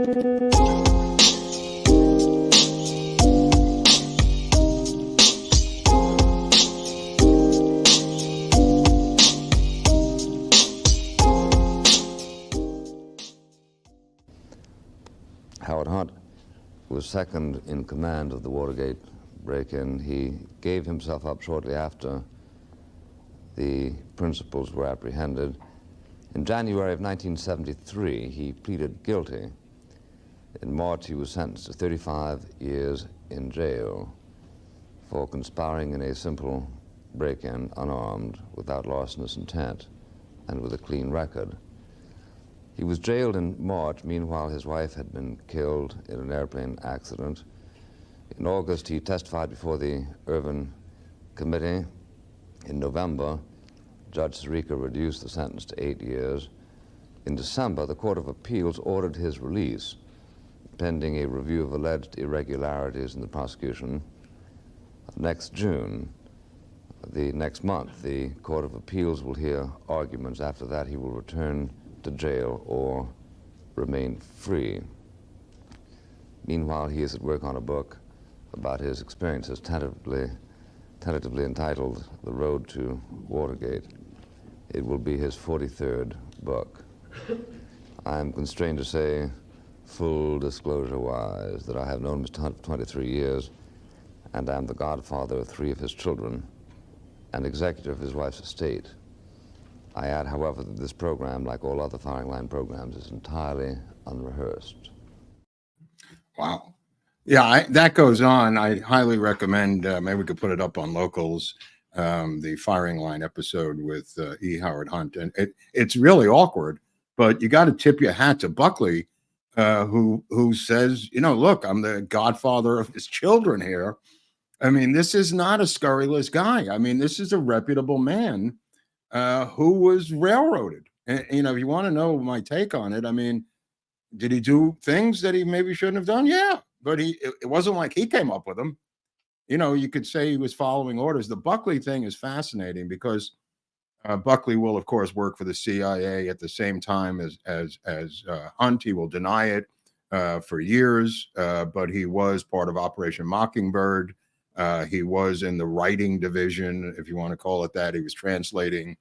Howard Hunt was second in command of the Watergate break-in. He gave himself up shortly after the principals were apprehended. In January of 1973, he pleaded guilty. In March, he was sentenced to 35 years in jail for conspiring in a simple break-in, unarmed, without larcenous intent, and with a clean record. He was jailed in March. Meanwhile, his wife had been killed in an airplane accident. In August, he testified before the Irvin Committee. In November, Judge Sirica reduced the sentence to 8 years. In December, the Court of Appeals ordered his release, pending a review of alleged irregularities in the prosecution. Next June, the next month, the Court of Appeals will hear arguments. After that, he will return to jail or remain free. Meanwhile, he is at work on a book about his experiences, tentatively entitled The Road to Watergate. It will be his 43rd book. I am constrained to say, full disclosure-wise, that I have known Mr. Hunt for 23 years, and I am the godfather of 3 of his children and executor of his wife's estate. I add, however, that this program, like all other firing line programs, is entirely unrehearsed. Wow. Yeah, that goes on. I highly recommend, maybe we could put it up on Locals, the firing line episode with E. Howard Hunt. And it's really awkward, but you got to tip your hat to Buckley, who says, you know, look, I'm the godfather of his children here. I mean, this is not a scurrilous guy. I mean, this is a reputable man who was railroaded. And, you know, if you want to know my take on it, I mean, did he do things that he maybe shouldn't have done? Yeah, but it wasn't like he came up with them. You know, you could say he was following orders. The Buckley thing is fascinating because Buckley will, of course, work for the CIA at the same time as Hunt. He will deny it for years, but he was part of Operation Mockingbird. He was in the writing division, if you want to call it that. He was translating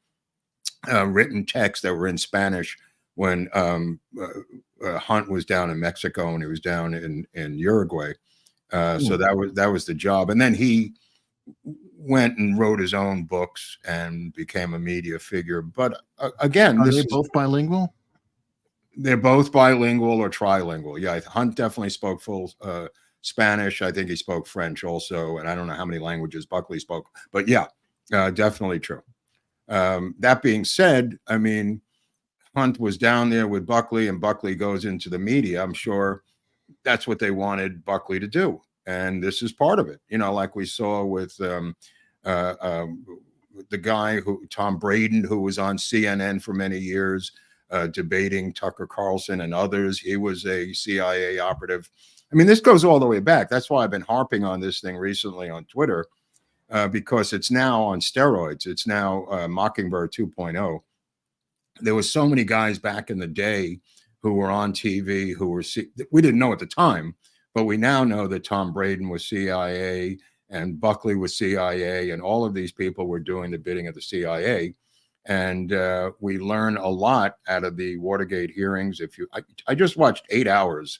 written texts that were in Spanish when Hunt was down in Mexico and he was down in Uruguay. So that was the job. And then he went and wrote his own books and became a media figure. But again, are they both bilingual? They're both bilingual or trilingual. Yeah, Hunt definitely spoke full Spanish. I think he spoke French also, and I don't know how many languages Buckley spoke. But yeah, definitely true. That being said, I mean, Hunt was down there with Buckley, and Buckley goes into the media. I'm sure that's what they wanted Buckley to do. And this is part of it, you know, like we saw with the guy Tom Braden, who was on CNN for many years, debating Tucker Carlson and others. He was a CIA operative. I mean, this goes all the way back. That's why I've been harping on this thing recently on Twitter, because it's now on steroids. It's now Mockingbird 2.0. There were so many guys back in the day who were on TV who were, we didn't know at the time, but we now know that Tom Braden was CIA and Buckley was CIA, and all of these people were doing the bidding of the CIA. And we learn a lot out of the Watergate hearings. I just watched 8 hours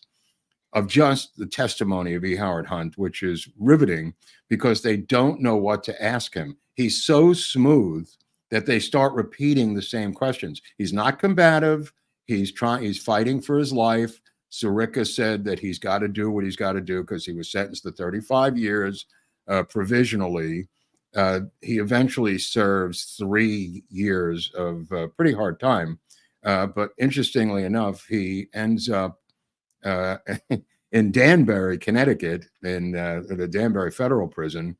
of just the testimony of E. Howard Hunt, which is riveting because they don't know what to ask him. He's so smooth that they start repeating the same questions. He's not combative. He's fighting for his life. Sirica said that he's got to do what he's got to do because he was sentenced to 35 years provisionally. He eventually serves 3 years of pretty hard time. But interestingly enough, he ends up in Danbury, Connecticut, in the Danbury Federal Prison,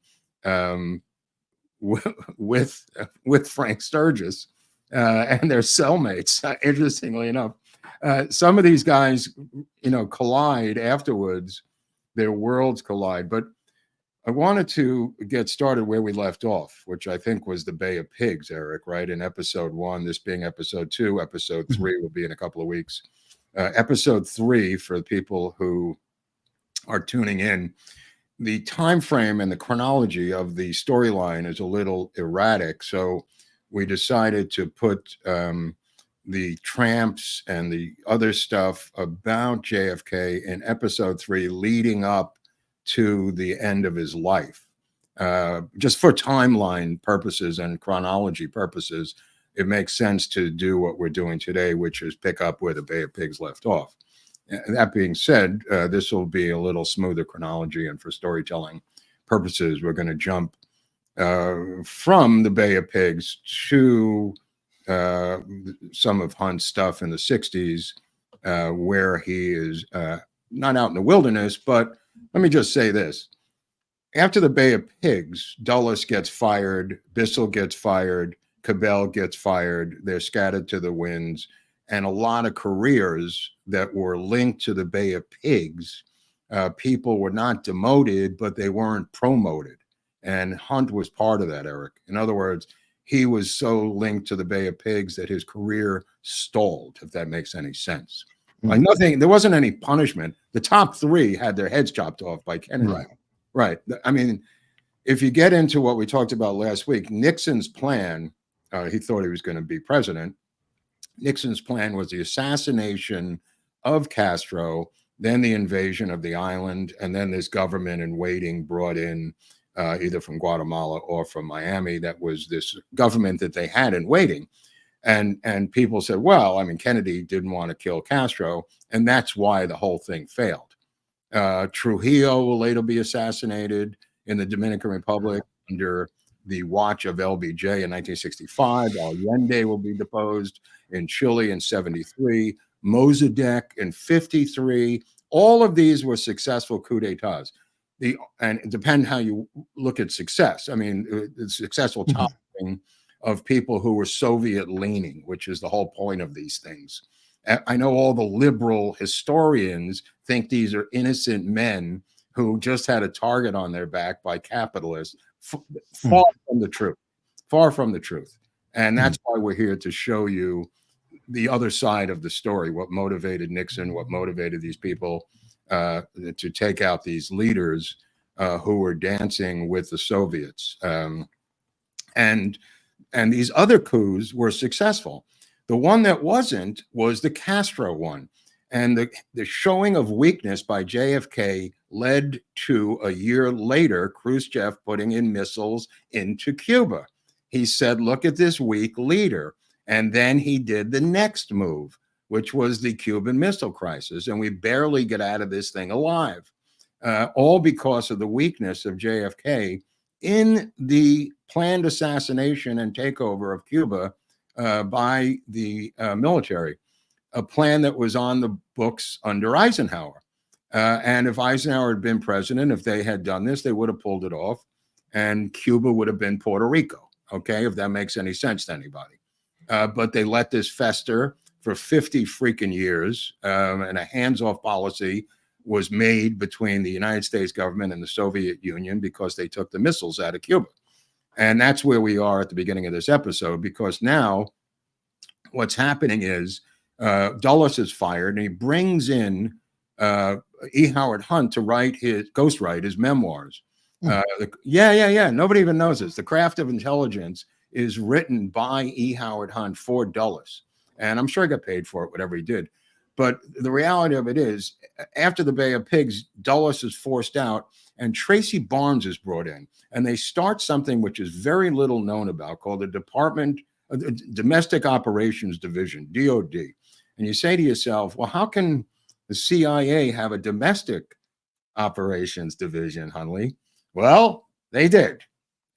with Frank Sturgis, and their cellmates. Interestingly enough, some of these guys, you know, collide afterwards. Their worlds collide. But I wanted to get started where we left off, which I think was the Bay of Pigs, Eric, right? In episode 1, this being episode 2, episode 3 will be in a couple of weeks. Episode 3, for people who are tuning in, the time frame and the chronology of the storyline is a little erratic. So we decided to put the tramps and the other stuff about JFK in episode 3 leading up to the end of his life. Just for timeline purposes and chronology purposes, it makes sense to do what we're doing today, which is pick up where the Bay of Pigs left off. That being said, this will be a little smoother chronology, and for storytelling purposes, we're going to jump from the Bay of Pigs to some of Hunt's stuff in the 60s, where he is not out in the wilderness. But let me just say this. After the Bay of Pigs, Dulles gets fired, Bissell gets fired, Cabell gets fired, they're scattered to the winds, and a lot of careers that were linked to the Bay of Pigs, people were not demoted, but they weren't promoted. And Hunt was part of that, Eric. In other words, he was so linked to the Bay of Pigs that his career stalled, if that makes any sense. Like nothing, there wasn't any punishment. The top 3 had their heads chopped off by Kennedy. Right. I mean, if you get into what we talked about last week, Nixon's plan, he thought he was going to be president. Nixon's plan was the assassination of Castro, then the invasion of the island, and then this government in waiting brought in either from Guatemala or from Miami. That was this government that they had in waiting. And people said, well, I mean, Kennedy didn't want to kill Castro, and that's why the whole thing failed. Trujillo will later be assassinated in the Dominican Republic under the watch of LBJ in 1965. Allende will be deposed in Chile in 73. Mossadegh in 53. All of these were successful coups d'etats. And it depends how you look at success. I mean, the successful topping of people who were Soviet leaning, which is the whole point of these things. I know all the liberal historians think these are innocent men who just had a target on their back by capitalists. Far from the truth. Far from the truth. And that's why we're here to show you the other side of the story, what motivated Nixon, what motivated these people to take out these leaders who were dancing with the Soviets. And these other coups were successful. The one that wasn't was the Castro one. And the showing of weakness by JFK led to, a year later, Khrushchev putting in missiles into Cuba. He said, look at this weak leader. And then he did the next move, which was the Cuban Missile Crisis. And we barely get out of this thing alive, all because of the weakness of JFK in the planned assassination and takeover of Cuba by the military, a plan that was on the books under Eisenhower. And if Eisenhower had been president, if they had done this, they would have pulled it off, and Cuba would have been Puerto Rico, okay, if that makes any sense to anybody. But they let this fester for 50 freaking years, and a hands-off policy was made between the United States government and the Soviet Union because they took the missiles out of Cuba. And that's where we are at the beginning of this episode, because now what's happening is Dulles is fired, and he brings in E. Howard Hunt to ghostwrite his memoirs. Nobody even knows this. The Craft of Intelligence is written by E. Howard Hunt for Dulles. And I'm sure he got paid for it, whatever he did. But the reality of it is, after the Bay of Pigs, Dulles is forced out, and Tracy Barnes is brought in. And they start something which is very little known about, called the Domestic Operations Division, DOD. And you say to yourself, well, how can the CIA have a domestic operations division, Hunley? Well, they did.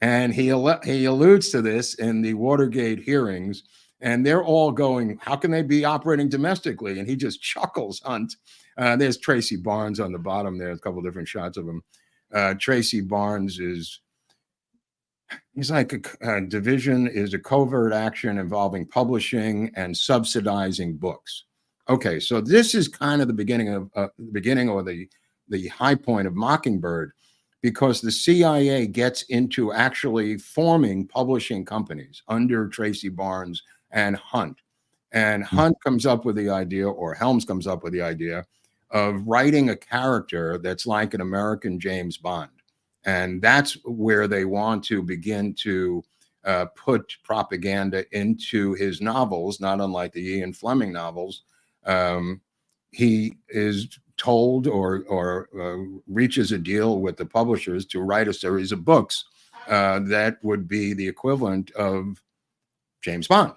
And he alludes to this in the Watergate hearings, and they're all going, how can they be operating domestically? And he just chuckles, Hunt. There's Tracy Barnes on the bottom there, a couple of different shots of him. Tracy Barnes he's like a division is a covert action involving publishing and subsidizing books. Okay, so this is kind of the beginning or the high point of Mockingbird, because the CIA gets into actually forming publishing companies under Tracy Barnes and Hunt. And Hunt comes up with the idea, or Helms comes up with the idea, of writing a character that's like an American James Bond. And that's where they want to begin to put propaganda into his novels, not unlike the Ian Fleming novels. He is told or reaches a deal with the publishers to write a series of books that would be the equivalent of James Bond.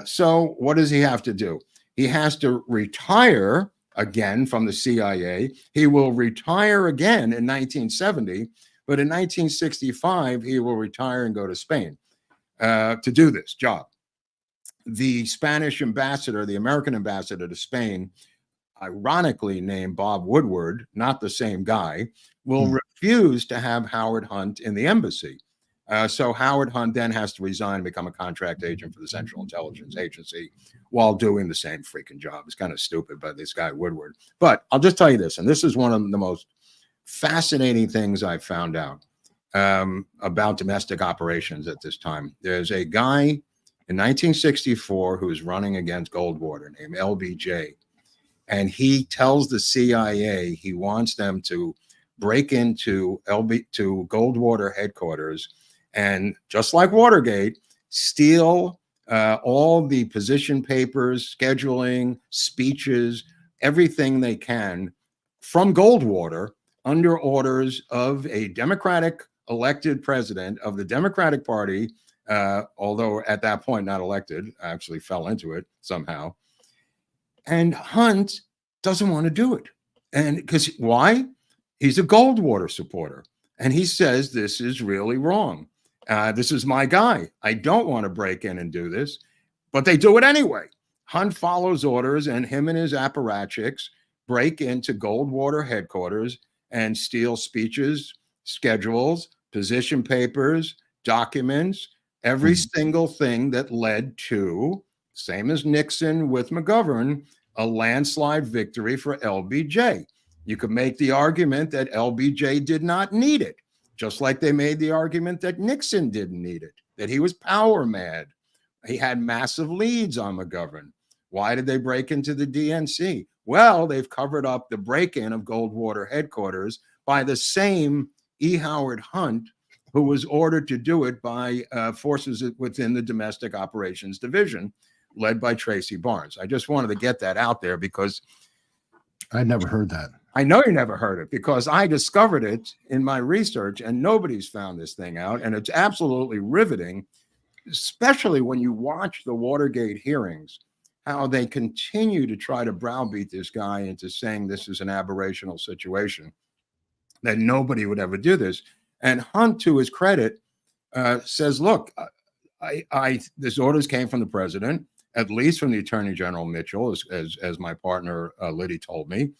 So what does he have to do? He has to retire again from the CIA. He will retire again in 1970, but in 1965, he will retire and go to Spain to do this job. The Spanish ambassador, the American ambassador to Spain, ironically named Bob Woodward, not the same guy, will refuse to have Howard Hunt in the embassy. So Howard Hunt then has to resign and become a contract agent for the Central Intelligence Agency while doing the same freaking job. It's kind of stupid by this guy Woodward. But I'll just tell you this, and this is one of the most fascinating things I found out about domestic operations at this time. There's a guy in 1964 who's running against Goldwater named LBJ. And he tells the CIA he wants them to break into Goldwater headquarters and, just like Watergate, steal all the position papers, scheduling, speeches, everything they can from Goldwater under orders of a Democratic elected president of the Democratic Party, although at that point not elected, actually fell into it somehow. And Hunt doesn't want to do it. And because why? He's a Goldwater supporter. And he says, this is really wrong. This is my guy. I don't want to break in and do this. But they do it anyway. Hunt follows orders, and him and his apparatchiks break into Goldwater headquarters and steal speeches, schedules, position papers, documents, every single thing that led to, same as Nixon with McGovern, a landslide victory for LBJ. You could make the argument that LBJ did not need it, just like they made the argument that Nixon didn't need it, that he was power mad. He had massive leads on McGovern. Why did they break into the DNC? Well, they've covered up the break-in of Goldwater headquarters by the same E. Howard Hunt, who was ordered to do it by forces within the Domestic Operations Division, led by Tracy Barnes. I just wanted to get that out there because I'd never heard that. I know you never heard it because I discovered it in my research and nobody's found this thing out. And it's absolutely riveting, especially when you watch the Watergate hearings, how they continue to try to browbeat this guy into saying this is an aberrational situation, that nobody would ever do this. And Hunt, to his credit, says, look, this orders came from the president, at least from the Attorney General Mitchell, as my partner Liddy told me.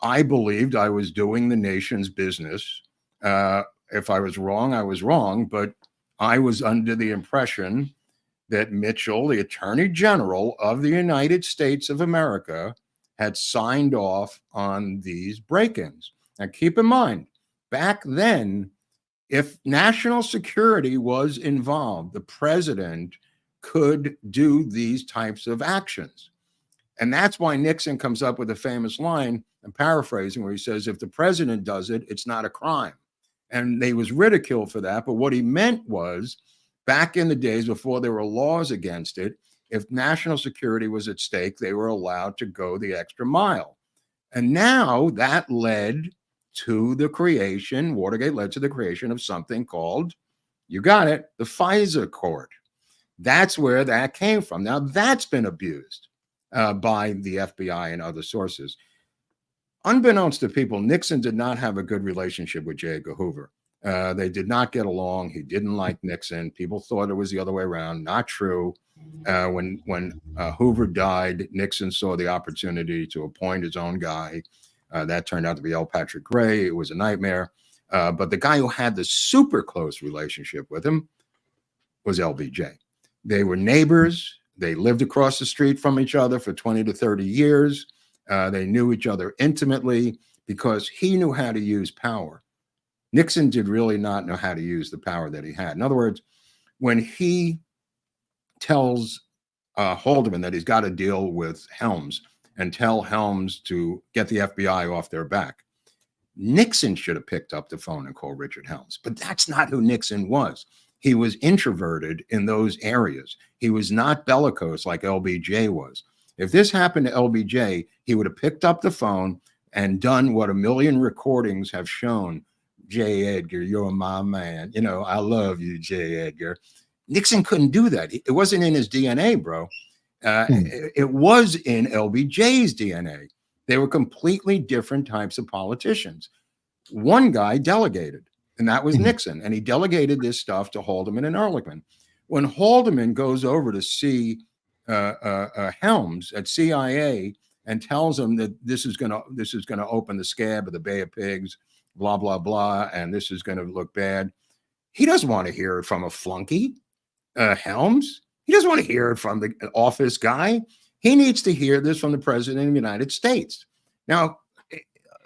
I believed I was doing the nation's business. If I was wrong, I was wrong, but I was under the impression that Mitchell, the Attorney General of the United States of America, had signed off on these break-ins. Now, keep in mind, back then, if national security was involved, the president could do these types of actions. And that's why Nixon comes up with a famous line, I'm paraphrasing, where he says, if the president does it, it's not a crime. And they was ridiculed for that. But what he meant was, back in the days before there were laws against it, if national security was at stake, they were allowed to go the extra mile. And now that led to the creation, Watergate led to the creation of something called, you got it, the FISA court. That's where that came from. Now that's been abused by the FBI and other sources. Unbeknownst to people, Nixon did not have a good relationship with J. Edgar Hoover. They did not get along. He didn't like Nixon. People thought it was the other way around. Not true. When Hoover died, Nixon saw the opportunity to appoint his own guy. That turned out to be L. Patrick Gray. It was a nightmare. But the guy who had the super close relationship with him was LBJ. They were neighbors. They lived across the street from each other for 20 to 30 years. They knew each other intimately because he knew how to use power. Nixon did really not know how to use the power that he had. In other words, when he tells Haldeman that he's got to deal with Helms and tell Helms to get the FBI off their back. Nixon should have picked up the phone and called Richard Helms, but that's not who Nixon was. He was introverted in those areas. He was not bellicose like LBJ was. If this happened to LBJ, he would have picked up the phone and done what a million recordings have shown. J. Edgar, you're my man. You know, I love you, J. Edgar. Nixon couldn't do that. It wasn't in his DNA, bro. It was in LBJ's DNA. They were completely different types of politicians. One guy delegated, and that was Nixon, and he delegated this stuff to Haldeman and Ehrlichman. When Haldeman goes over to see Helms at CIA and tells him that this is going to open the scab of the Bay of Pigs, blah blah blah, and this is going to look bad, he doesn't want to hear it from a flunky, Helms. He doesn't want to hear it from the office guy. He needs to hear this from the president of the United States. Now,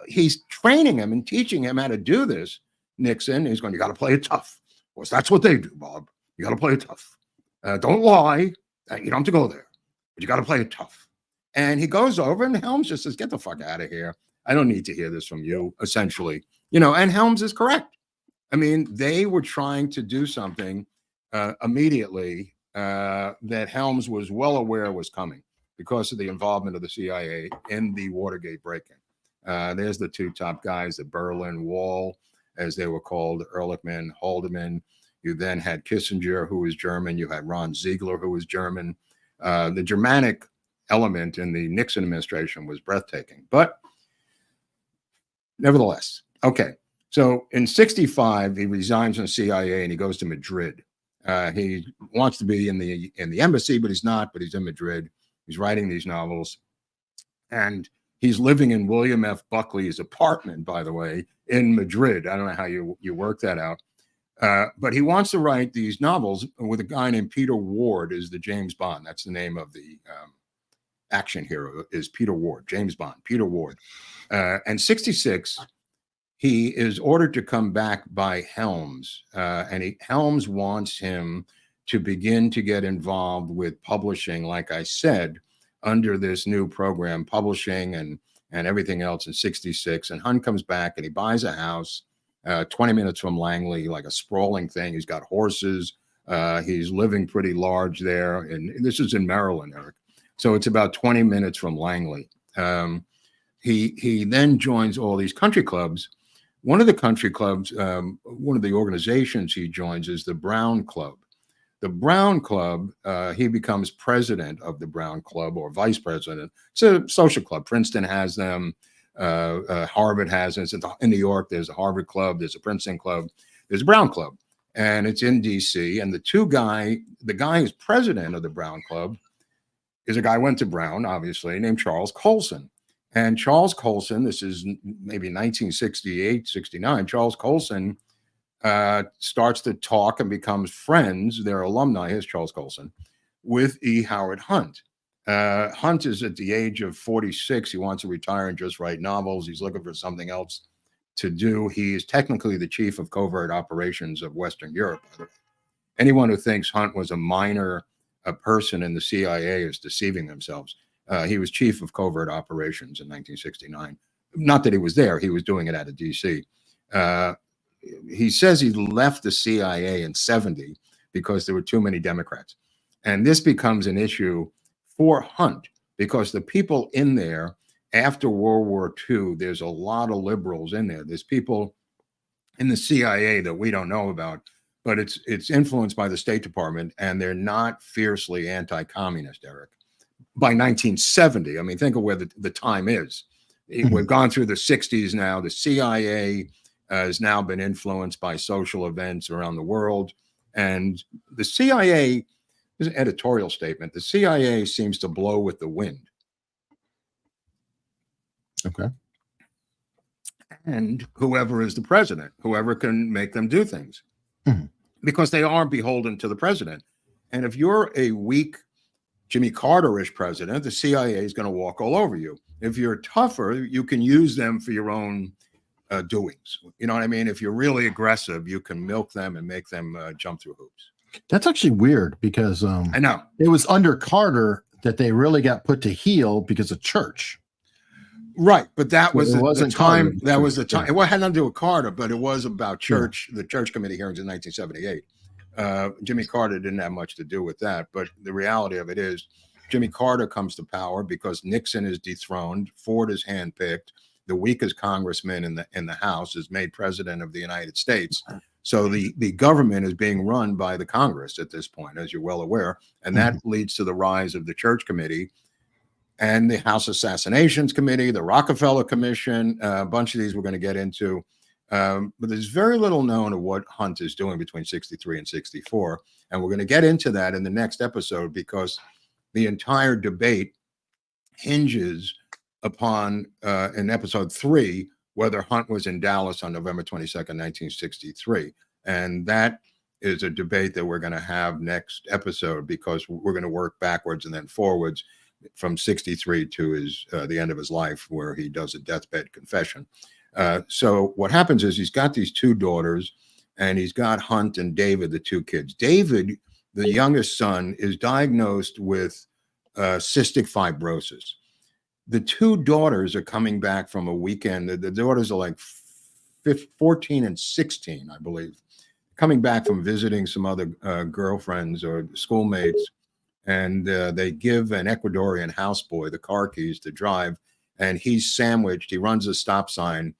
he's training him and teaching him how to do this. Nixon is going, you got to play it tough. Of course, that's what they do, Bob. You got to play it tough. Don't lie. You don't have to go there, but you got to play it tough. And he goes over and Helms just says, get the fuck out of here. I don't need to hear this from you, essentially. You know, and Helms is correct. I mean, they were trying to do something immediately that Helms was well aware was coming because of the involvement of the CIA in the Watergate break-in. There's the two top guys, the Berlin Wall, as they were called, Ehrlichman, Haldeman. You then had Kissinger, who was German. You had Ron Ziegler, who was German. The Germanic element in the Nixon administration was breathtaking. But nevertheless, okay. So in 1965, he resigns from the CIA and he goes to Madrid. He wants to be in the embassy, but he's not. But he's in Madrid. He's writing these novels, and he's living in William F. Buckley's apartment, by the way, in Madrid. I don't know how you work that out, but he wants to write these novels with a guy named Peter Ward. Is the James Bond? That's the name of the action hero. Is Peter Ward? James Bond. Peter Ward. And 1966. He is ordered to come back by Helms, and Helms wants him to begin to get involved with publishing, like I said, under this new program, publishing and everything else in 1966. And Hunt comes back and he buys a house 20 minutes from Langley, like a sprawling thing. He's got horses. He's living pretty large there. And this is in Maryland, Eric. So it's about 20 minutes from Langley. He then joins all these country clubs. One of the country clubs, one of the organizations he joins is the Brown Club. The Brown Club, he becomes president of the Brown Club or vice president. It's a social club. Princeton has them. Harvard has them. In New York, there's a Harvard Club. There's a Princeton Club. There's a Brown Club. And it's in D.C. And the guy who's president of the Brown Club is a guy who went to Brown, obviously, named Charles Colson. And Charles Colson, this is maybe 1968, 69, Charles Colson starts to talk and becomes friends, they're alumni, here's Charles Colson, with E. Howard Hunt. Hunt is at the age of 46. He wants to retire and just write novels. He's looking for something else to do. He is technically the chief of covert operations of Western Europe. Anyone who thinks Hunt was a minor person in the CIA is deceiving themselves. He was chief of covert operations in 1969. Not that he was there. He was doing it out of D.C. He says he left the CIA in 1970 because there were too many Democrats. And this becomes an issue for Hunt because the people in there after World War II, there's a lot of liberals in there. There's people in the CIA that we don't know about, but it's influenced by the State Department, and they're not fiercely anti-communist, Eric. By 1970, I mean, think of where the time is. We've gone through the 60s now. The CIA has now been influenced by social events around the world. And the CIA, this is an editorial statement, the CIA seems to blow with the wind. Okay. And whoever is the president, whoever can make them do things. Because they are beholden to the president. And if you're a weak Jimmy Carter-ish president, the CIA is going to walk all over you. If you're tougher, you can use them for your own doings. You know what I mean? If you're really aggressive, you can milk them and make them jump through hoops. That's actually weird because I know. it was under Carter that they really got put to heel because of church. Right, but that So was it the wasn't time. Carter, That was the yeah. time. It had nothing to do with Carter, but it was about Yeah. church. The church committee hearings in 1978. Jimmy Carter didn't have much to do with that, but the reality of it is, Jimmy Carter comes to power because Nixon is dethroned, Ford is handpicked, the weakest congressman in the House is made president of the United States. So the government is being run by the Congress at this point, as you're well aware, and that leads to the rise of the Church Committee and the House Assassinations Committee, the Rockefeller Commission. A bunch of these we're going to get into. But there's very little known of what Hunt is doing between 63 and 64. And we're going to get into that in the next episode because the entire debate hinges upon, in episode 3, whether Hunt was in Dallas on November 22nd, 1963. And that is a debate that we're going to have next episode because we're going to work backwards and then forwards from 63 to his the end of his life, where he does a deathbed confession. So what happens is he's got these 2 daughters, and he's got Hunt and David, the 2 kids. David, the youngest son, is diagnosed with cystic fibrosis. The 2 daughters are coming back from a weekend. The daughters are like 14 and 16, I believe, coming back from visiting some other girlfriends or schoolmates. And they give an Ecuadorian houseboy the car keys to drive, and he's sandwiched. He runs a stop sign.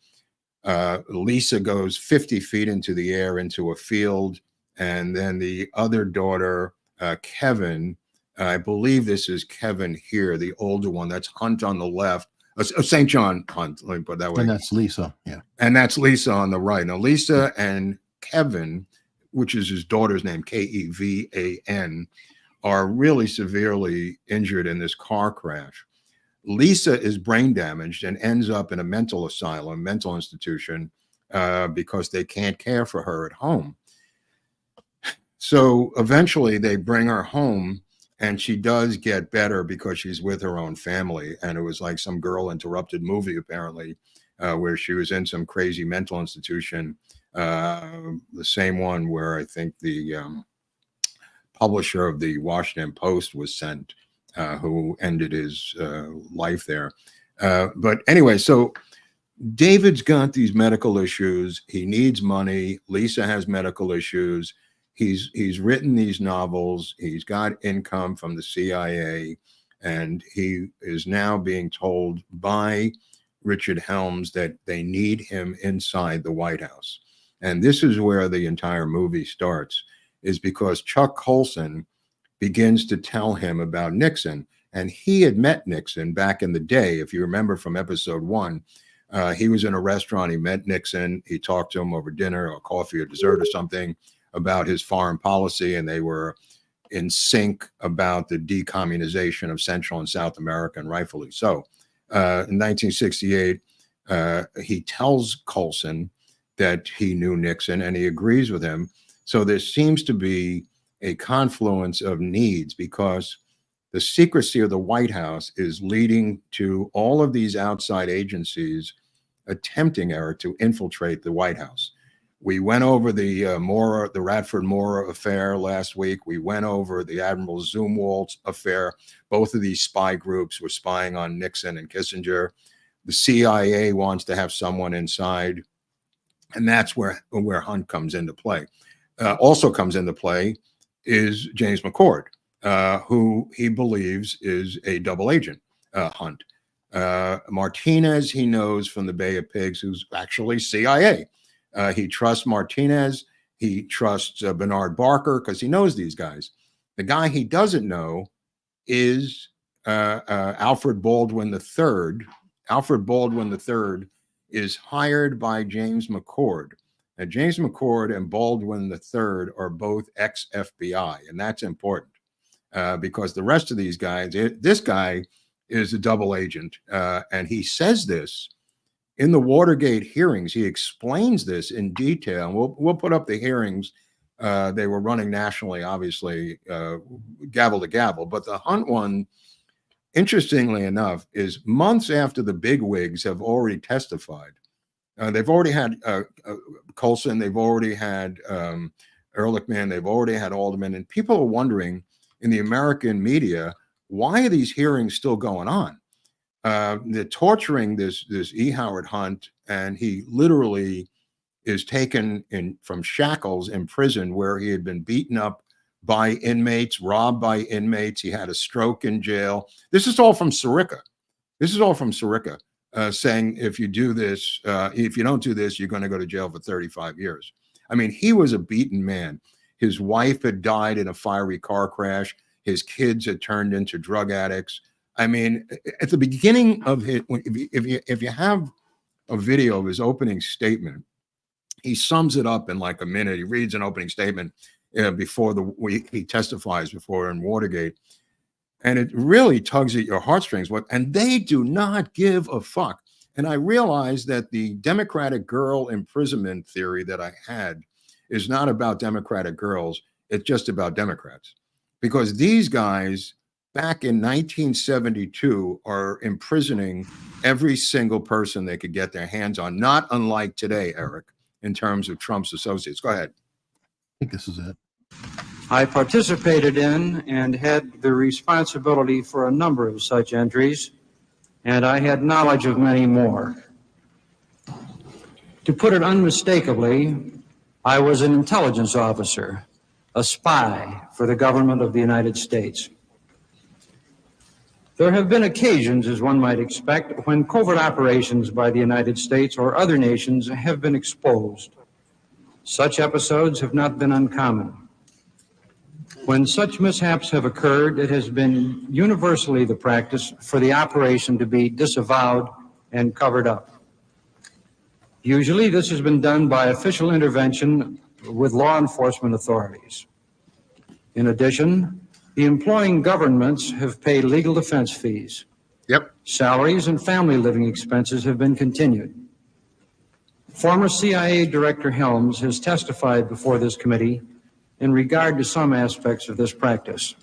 Lisa goes 50 feet into the air into a field, and then the other daughter, Kevin, I believe this is Kevin here, the older one. That's Hunt on the left. St. John Hunt, let me put it that way. And that's Lisa, yeah. And that's Lisa on the right. Now, Lisa and Kevin, which is his daughter's name, Kevan, are really severely injured in this car crash. Lisa is brain damaged and ends up in a mental asylum, mental institution, because they can't care for her at home. So eventually they bring her home, and she does get better because she's with her own family. And it was like some Girl Interrupted movie, apparently, where she was in some crazy mental institution, the same one where I think the publisher of the Washington Post was sent, who ended his life there. But anyway, so David's got these medical issues. He needs money. Lisa has medical issues. He's written these novels. He's got income from the CIA, and he is now being told by Richard Helms that they need him inside the White House. And this is where the entire movie starts, is because Chuck Colson begins to tell him about Nixon. And he had met Nixon back in the day. If you remember from episode 1, he was in a restaurant. He met Nixon. He talked to him over dinner or coffee or dessert or something about his foreign policy. And they were in sync about the decommunization of Central and South America, and rightfully so. In 1968, he tells Colson that he knew Nixon, and he agrees with him. So there seems to be a confluence of needs, because the secrecy of the White House is leading to all of these outside agencies attempting, Eric, to infiltrate the White House. We went over the Radford-Mora affair last week. We went over the Admiral Zumwalt affair. Both of these spy groups were spying on Nixon and Kissinger. The CIA wants to have someone inside, and that's where Hunt comes into play. Also comes into play is James McCord, who he believes is a double agent, Hunt. Martinez, he knows from the Bay of Pigs, who's actually CIA. He trusts Martinez. He trusts Bernard Barker because he knows these guys. The guy he doesn't know is Alfred Baldwin III. Alfred Baldwin III is hired by James McCord. Now, James McCord and Baldwin III are both ex-FBI, and that's important because the rest of these guys, this guy is a double agent, and he says this in the Watergate hearings. He explains this in detail. We'll put up the hearings. They were running nationally, obviously, gavel to gavel. But the Hunt one, interestingly enough, is months after the bigwigs have already testified. They've already had Colson. They've already had Ehrlichman, they've already had Alderman, and people are wondering in the American media, why are these hearings still going on? They're torturing this E. Howard Hunt, and he literally is taken in from shackles in prison where he had been beaten up by inmates, robbed by inmates. He had a stroke in jail. This is all from Sirica. This is all from Sirica, saying if you do this, if you don't do this, you're going to go to jail for 35 years. I mean, he was a beaten man. His wife had died in a fiery car crash. His kids had turned into drug addicts. I mean, at the beginning of his, if you have a video of his opening statement, he sums it up in like a minute. He reads an opening statement before he testifies before in Watergate, and it really tugs at your heartstrings. And they do not give a fuck. And I realized that the Democratic girl imprisonment theory that I had is not about Democratic girls. It's just about Democrats, because these guys back in 1972 are imprisoning every single person they could get their hands on, not unlike today, Eric, in terms of Trump's associates. Go ahead. I think this is it. I participated in and had the responsibility for a number of such entries, and I had knowledge of many more. To put it unmistakably, I was an intelligence officer, a spy for the government of the United States. There have been occasions, as one might expect, when covert operations by the United States or other nations have been exposed. Such episodes have not been uncommon. When such mishaps have occurred, it has been universally the practice for the operation to be disavowed and covered up. Usually, this has been done by official intervention with law enforcement authorities. In addition, the employing governments have paid legal defense fees. Yep. Salaries and family living expenses have been continued. Former CIA Director Helms has testified before this committee in regard to some aspects of this practice.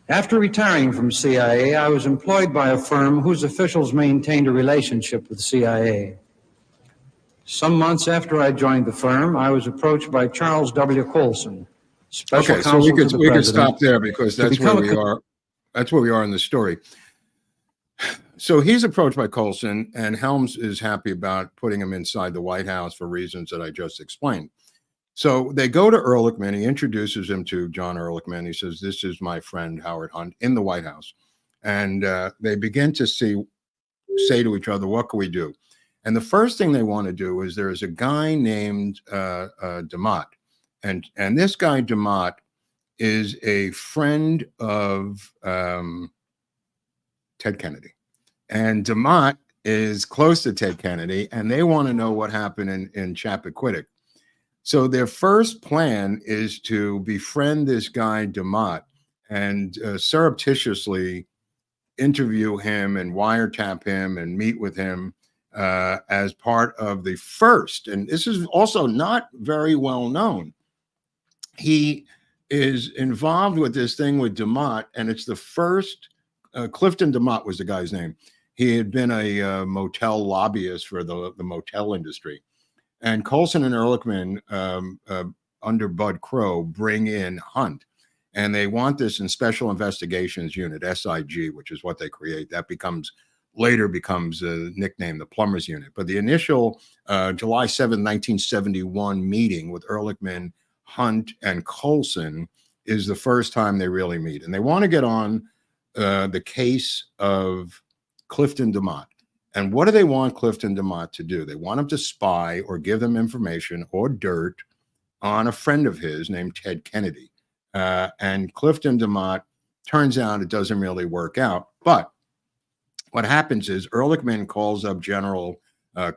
After retiring from CIA, I was employed by a firm whose officials maintained a relationship with CIA. Some months after I joined the firm, I was approached by Charles W. Colson, special Okay, so counsel we to the could president. stop there because that's where we are. That's where we are in the story. So he's approached by Colson, and Helms is happy about putting him inside the White House for reasons that I just explained. So they go to Ehrlichman. He introduces him to John Ehrlichman. He says, "This is my friend Howard Hunt," in the White House. And they begin to say to each other, what can we do? And the first thing they want to do is there is a guy named DeMott. And this guy DeMott is a friend of Ted Kennedy. And DeMott is close to Ted Kennedy, and they want to know what happened in Chappaquiddick. So their first plan is to befriend this guy DeMott and surreptitiously interview him and wiretap him and meet with him as part of the first. And this is also not very well known. He is involved with this thing with DeMott, and it's the first. Clifton DeMott was the guy's name. He had been a motel lobbyist for the motel industry. And Colson and Ehrlichman, under Bud Crow, bring in Hunt. And they want this in Special Investigations Unit, SIG, which is what they create. That later becomes a nickname, the Plumbers Unit. But the initial July 7, 1971 meeting with Ehrlichman, Hunt, and Colson is the first time they really meet. And they want to get on the case of Clifton DeMott. And what do they want Clifton DeMott to do? They want him to spy or give them information or dirt on a friend of his named Ted Kennedy. And Clifton DeMott, turns out it doesn't really work out. But what happens is Ehrlichman calls up General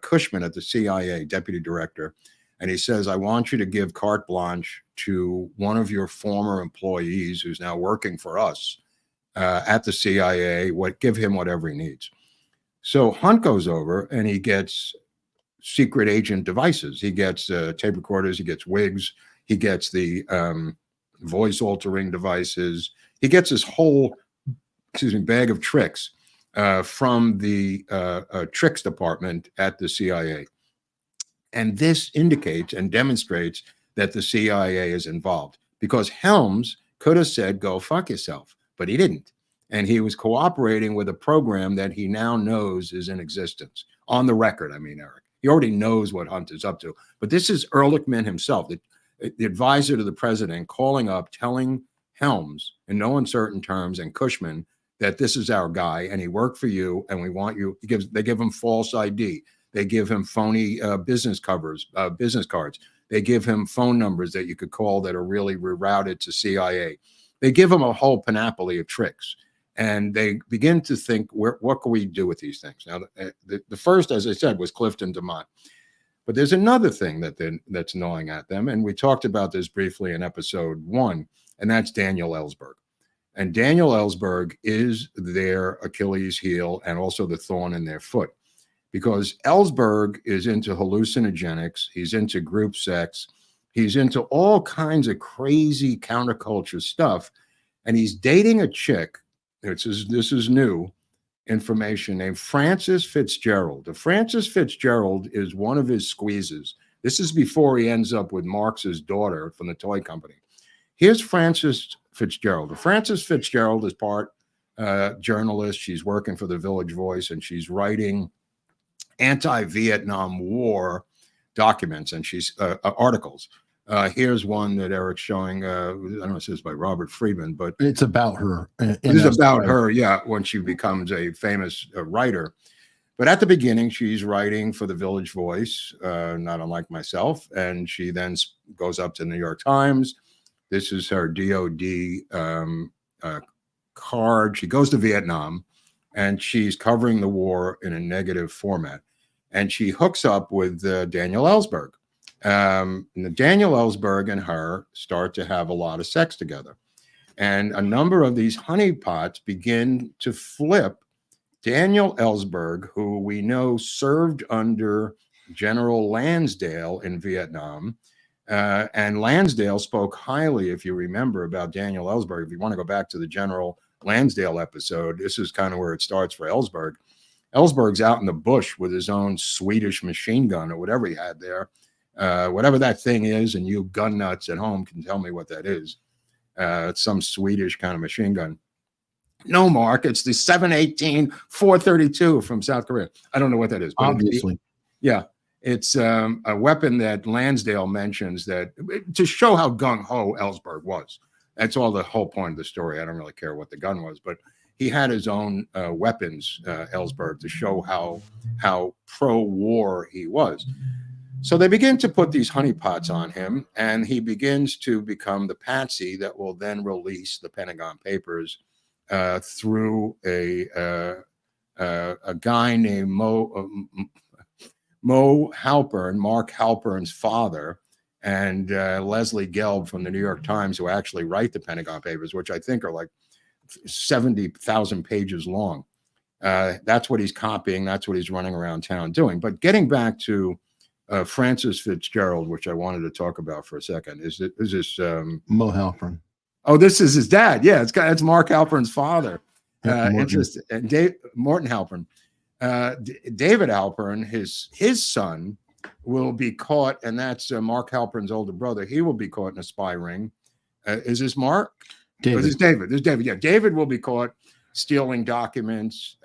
Cushman at the CIA, deputy director, and he says, I want you to give carte blanche to one of your former employees who's now working for us at the CIA, give him whatever he needs. So Hunt goes over and he gets secret agent devices. He gets tape recorders, he gets wigs, he gets the voice altering devices. He gets this whole, bag of tricks from the tricks department at the CIA. And this indicates and demonstrates that the CIA is involved, because Helms could have said, go fuck yourself, but he didn't. And he was cooperating with a program that he now knows is in existence. On the record, I mean, Eric. He already knows what Hunt is up to. But this is Ehrlichman himself, the advisor to the president, calling up, telling Helms in no uncertain terms, and Cushman, that this is our guy and he worked for you and we want you. They give him false ID. They give him phony business cards. They give him phone numbers that you could call that are really rerouted to CIA. They give him a whole panoply of tricks. And they begin to think, what can we do with these things? Now, the first, as I said, was Clifton DeMont. But there's another thing that's gnawing at them. And we talked about this briefly in episode 1, and that's Daniel Ellsberg. And Daniel Ellsberg is their Achilles heel and also the thorn in their foot, because Ellsberg is into hallucinogenics. He's into group sex. He's into all kinds of crazy counterculture stuff. And he's dating a chick. This is new information, named Frances Fitzgerald. The Frances Fitzgerald is one of his squeezes. This is before he ends up with Marx's daughter from the toy company. Here's Frances Fitzgerald. Frances Fitzgerald is part journalist. She's working for the Village Voice, and she's writing anti-Vietnam War documents, and she's articles. Here's one that Eric's showing. I don't know if this is by Robert Friedman, but It's about her. it is about her, yeah, when she becomes a famous writer. But at the beginning, she's writing for the Village Voice, not unlike myself, and she then goes up to the New York Times. This is her DOD card. She goes to Vietnam, and she's covering the war in a negative format. And she hooks up with Daniel Ellsberg. Daniel Ellsberg and her start to have a lot of sex together. And a number of these honeypots begin to flip Daniel Ellsberg, who we know served under General Lansdale in Vietnam. And Lansdale spoke highly, if you remember, about Daniel Ellsberg. If you want to go back to the General Lansdale episode, this is kind of where it starts for Ellsberg. Ellsberg's out in the bush with his own Swedish machine gun or whatever he had there. Whatever that thing is, and you gun nuts at home can tell me what that is. It's some Swedish kind of machine gun. No, Mark, it's the 718-432 from South Korea. I don't know what that is. But Obviously. yeah. It's a weapon that Lansdale mentions that to show how gung-ho Ellsberg was. That's all the whole point of the story. I don't really care what the gun was, but he had his own weapons, Ellsberg, to show how pro-war he was. So they begin to put these honeypots on him, and he begins to become the patsy that will then release the Pentagon Papers through a guy named Mo Halpern, Mark Halpern's father, and Leslie Gelb from the New York Times, who actually write the Pentagon Papers, which I think are like 70,000 pages long. That's what he's copying. That's what he's running around town doing. But getting back to Frances Fitzgerald, which I wanted to talk about for a second, is this Mo Halpern. Oh, this is his dad. Yeah, it's Mark Halpern's father. Interesting. And Morton Halpern. David Halpern, his son, will be caught, and that's Mark Halpern's older brother. He will be caught in a spy ring. Is this Mark? David. This is David. This is David. Yeah, David will be caught stealing documents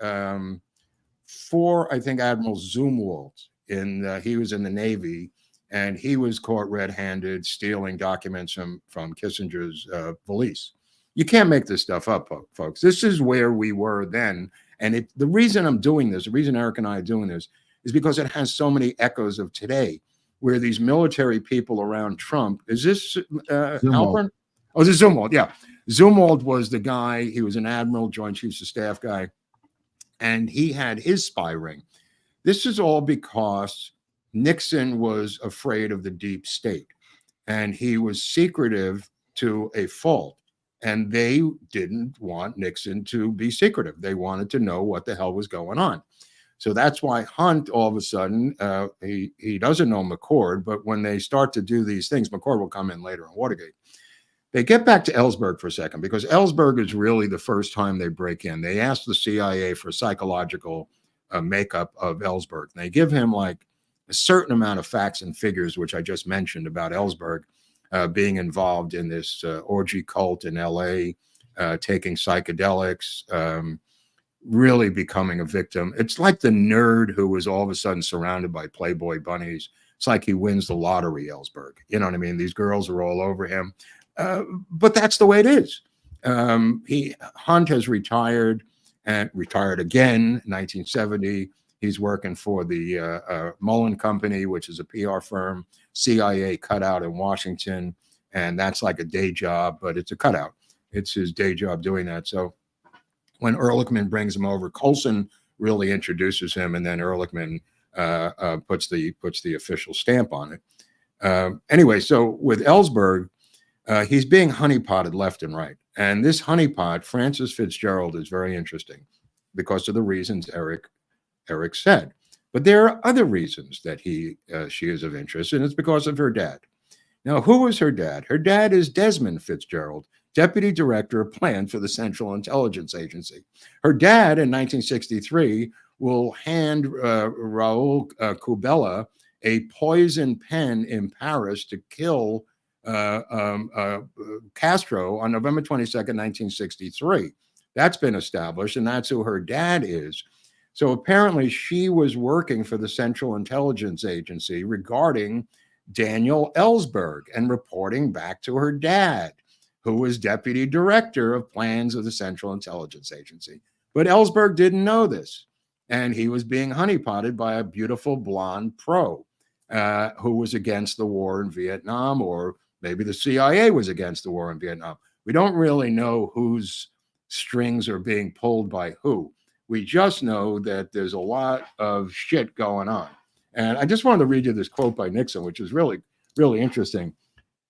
for, I think, Admiral Zumwalt. He was in the Navy, and he was caught red-handed stealing documents from Kissinger's valise. You can't make this stuff up, folks. This is where we were then. And the reason I'm doing this, the reason Eric and I are doing this, is because it has so many echoes of today, where these military people around Trump. Is this Halpern? Oh, this is Zumwalt. Yeah. Zumwalt was the guy. He was an admiral, Joint Chiefs of Staff guy, and he had his spy ring. This is all because Nixon was afraid of the deep state, and he was secretive to a fault. And they didn't want Nixon to be secretive. They wanted to know what the hell was going on. So that's why Hunt, all of a sudden, he doesn't know McCord, but when they start to do these things, McCord will come in later on Watergate. They get back to Ellsberg for a second, because Ellsberg is really the first time they break in. They ask the CIA for psychological makeup of Ellsberg. And they give him like a certain amount of facts and figures, which I just mentioned about Ellsberg being involved in this orgy cult in LA, taking psychedelics, really becoming a victim. It's like the nerd who was all of a sudden surrounded by Playboy bunnies. It's like he wins the lottery, Ellsberg. You know what I mean? These girls are all over him. But that's the way it is. Hunt has retired and retired again in 1970. He's working for the Mullen Company, which is a PR firm, CIA cutout in Washington. And that's like a day job, but it's a cutout. It's his day job doing that. So when Ehrlichman brings him over, Coulson really introduces him, and then Ehrlichman puts the official stamp on it. Anyway, so with Ellsberg, he's being honeypotted left and right. And this honeypot, Frances Fitzgerald, is very interesting because of the reasons Eric said. But there are other reasons that she is of interest, and it's because of her dad. Now, who is her dad? Her dad is Desmond Fitzgerald, Deputy Director of Plan for the Central Intelligence Agency. Her dad, in 1963, will hand Raoul Kubela a poison pen in Paris to kill Castro on November 22nd, 1963. That's been established, and that's who her dad is. So apparently she was working for the Central Intelligence Agency regarding Daniel Ellsberg and reporting back to her dad, who was Deputy Director of Plans of the Central Intelligence Agency. But Ellsberg didn't know this, and he was being honeypotted by a beautiful blonde pro who was against the war in Vietnam, or maybe the CIA was against the war in Vietnam. We don't really know whose strings are being pulled by who. We just know that there's a lot of shit going on. And I just wanted to read you this quote by Nixon, which is really, really interesting.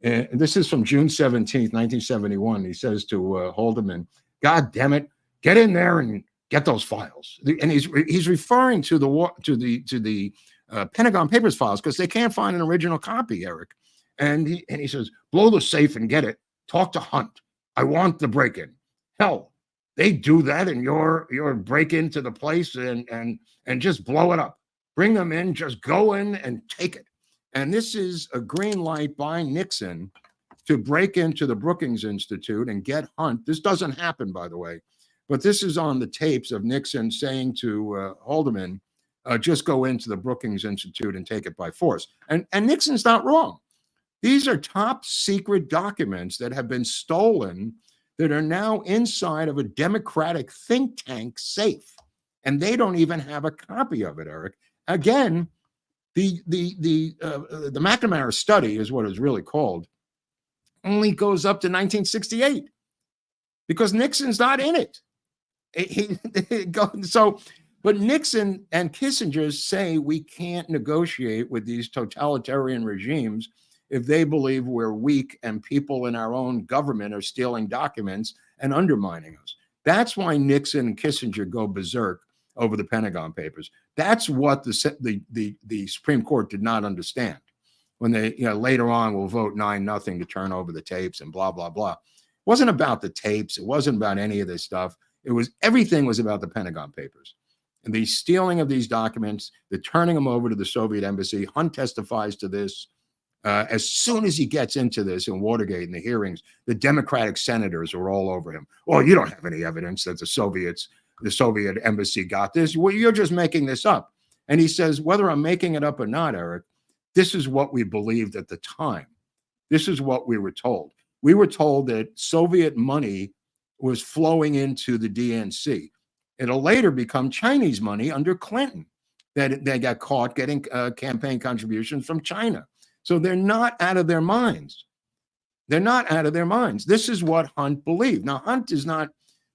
And this is from June 17th, 1971. He says to Haldeman, "God damn it, get in there and get those files." And he's referring to the Pentagon Papers files because they can't find an original copy, Eric. And he says, "Blow the safe and get it. Talk to Hunt. I want the break-in." Hell, they do that, and your break into the place and just blow it up. Bring them in, just go in and take it. And this is a green light by Nixon to break into the Brookings Institute and get Hunt. This doesn't happen, by the way, but this is on the tapes of Nixon saying to Haldeman, just go into the Brookings Institute and take it by force. And Nixon's not wrong. These are top secret documents that have been stolen that are now inside of a Democratic think tank safe. And they don't even have a copy of it, Eric. Again, the McNamara study is what it's really called, only goes up to 1968 because Nixon's not in it. But Nixon and Kissinger say we can't negotiate with these totalitarian regimes if they believe we're weak and people in our own government are stealing documents and undermining us. That's why Nixon and Kissinger go berserk over the Pentagon Papers. That's what the Supreme Court did not understand when they, later on will vote 9-0 to turn over the tapes and blah, blah, blah. It wasn't about the tapes. It wasn't about any of this stuff. Everything was about the Pentagon Papers. And the stealing of these documents, the turning them over to the Soviet embassy. Hunt testifies to this. As soon as he gets into this in Watergate in the hearings, the Democratic senators are all over him. Well, you don't have any evidence that the Soviet embassy got this. Well, you're just making this up. And he says, whether I'm making it up or not, Eric, this is what we believed at the time. This is what we were told. We were told that Soviet money was flowing into the DNC. It'll later become Chinese money under Clinton that they got caught getting campaign contributions from China. So they're not out of their minds. They're not out of their minds. This is what Hunt believed. Now, Hunt is not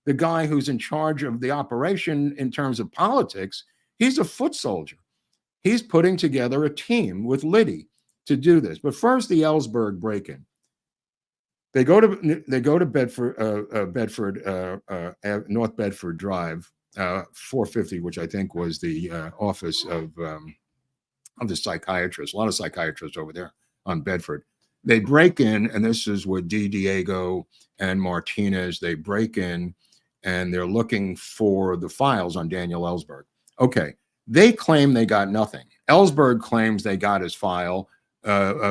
the guy who's in charge of the operation in terms of politics. He's a foot soldier. He's putting together a team with Liddy to do this. But first, the Ellsberg break-in. They go to Bedford, North Bedford Drive, 450, which I think was the office of the psychiatrist. A lot of psychiatrists over there on Bedford. They break in, and this is with Diego and Martinez. They break in, and they're looking for the files on Daniel Ellsberg. Okay, They claim they got nothing. Ellsberg claims they got his file.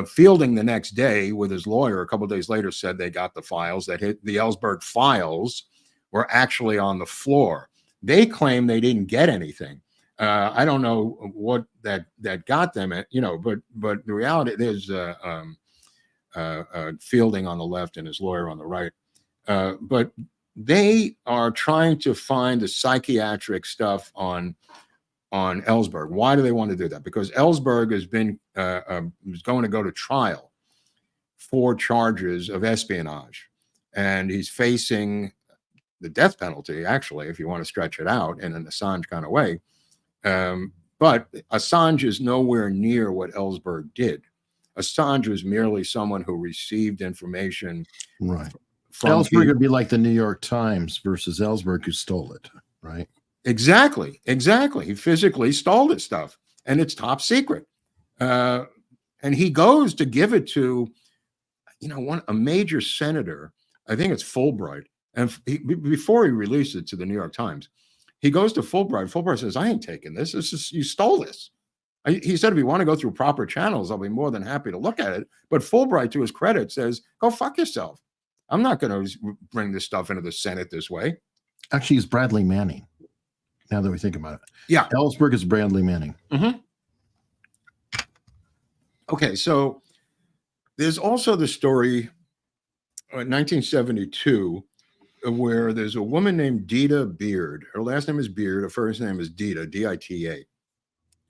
Fielding the next day with his lawyer a couple of days later said they got the files, that the Ellsberg files were actually on the floor. They claim they didn't get anything. I don't know what that got them at, but the reality there's Fielding on the left and his lawyer on the right. But they are trying to find the psychiatric stuff on Ellsberg. Why do they want to do that? Because Ellsberg has been is going to go to trial for charges of espionage, and he's facing the death penalty, actually, if you want to stretch it out in an Assange kind of way. But Assange is nowhere near what Ellsberg did. Assange was merely someone who received information. Right. From Ellsberg would be like the New York Times versus Ellsberg, who stole it, right? Exactly. He physically stole this stuff, and it's top secret. And he goes to give it to, a major senator. I think it's Fulbright. And before he released it to the New York Times, he goes to Fulbright. Fulbright says, "I ain't taking this. You stole this." He said, "If you want to go through proper channels, I'll be more than happy to look at it." But Fulbright, to his credit, says, "Go fuck yourself. I'm not going to bring this stuff into the Senate this way." Actually, he's Bradley Manning. Now that we think about it. Yeah. Ellsberg is Bradley Manning. Mm-hmm. Okay, so there's also the story in 1972 where there's a woman named Dita Beard. Her last name is Beard. Her first name is Dita, D-I-T-A.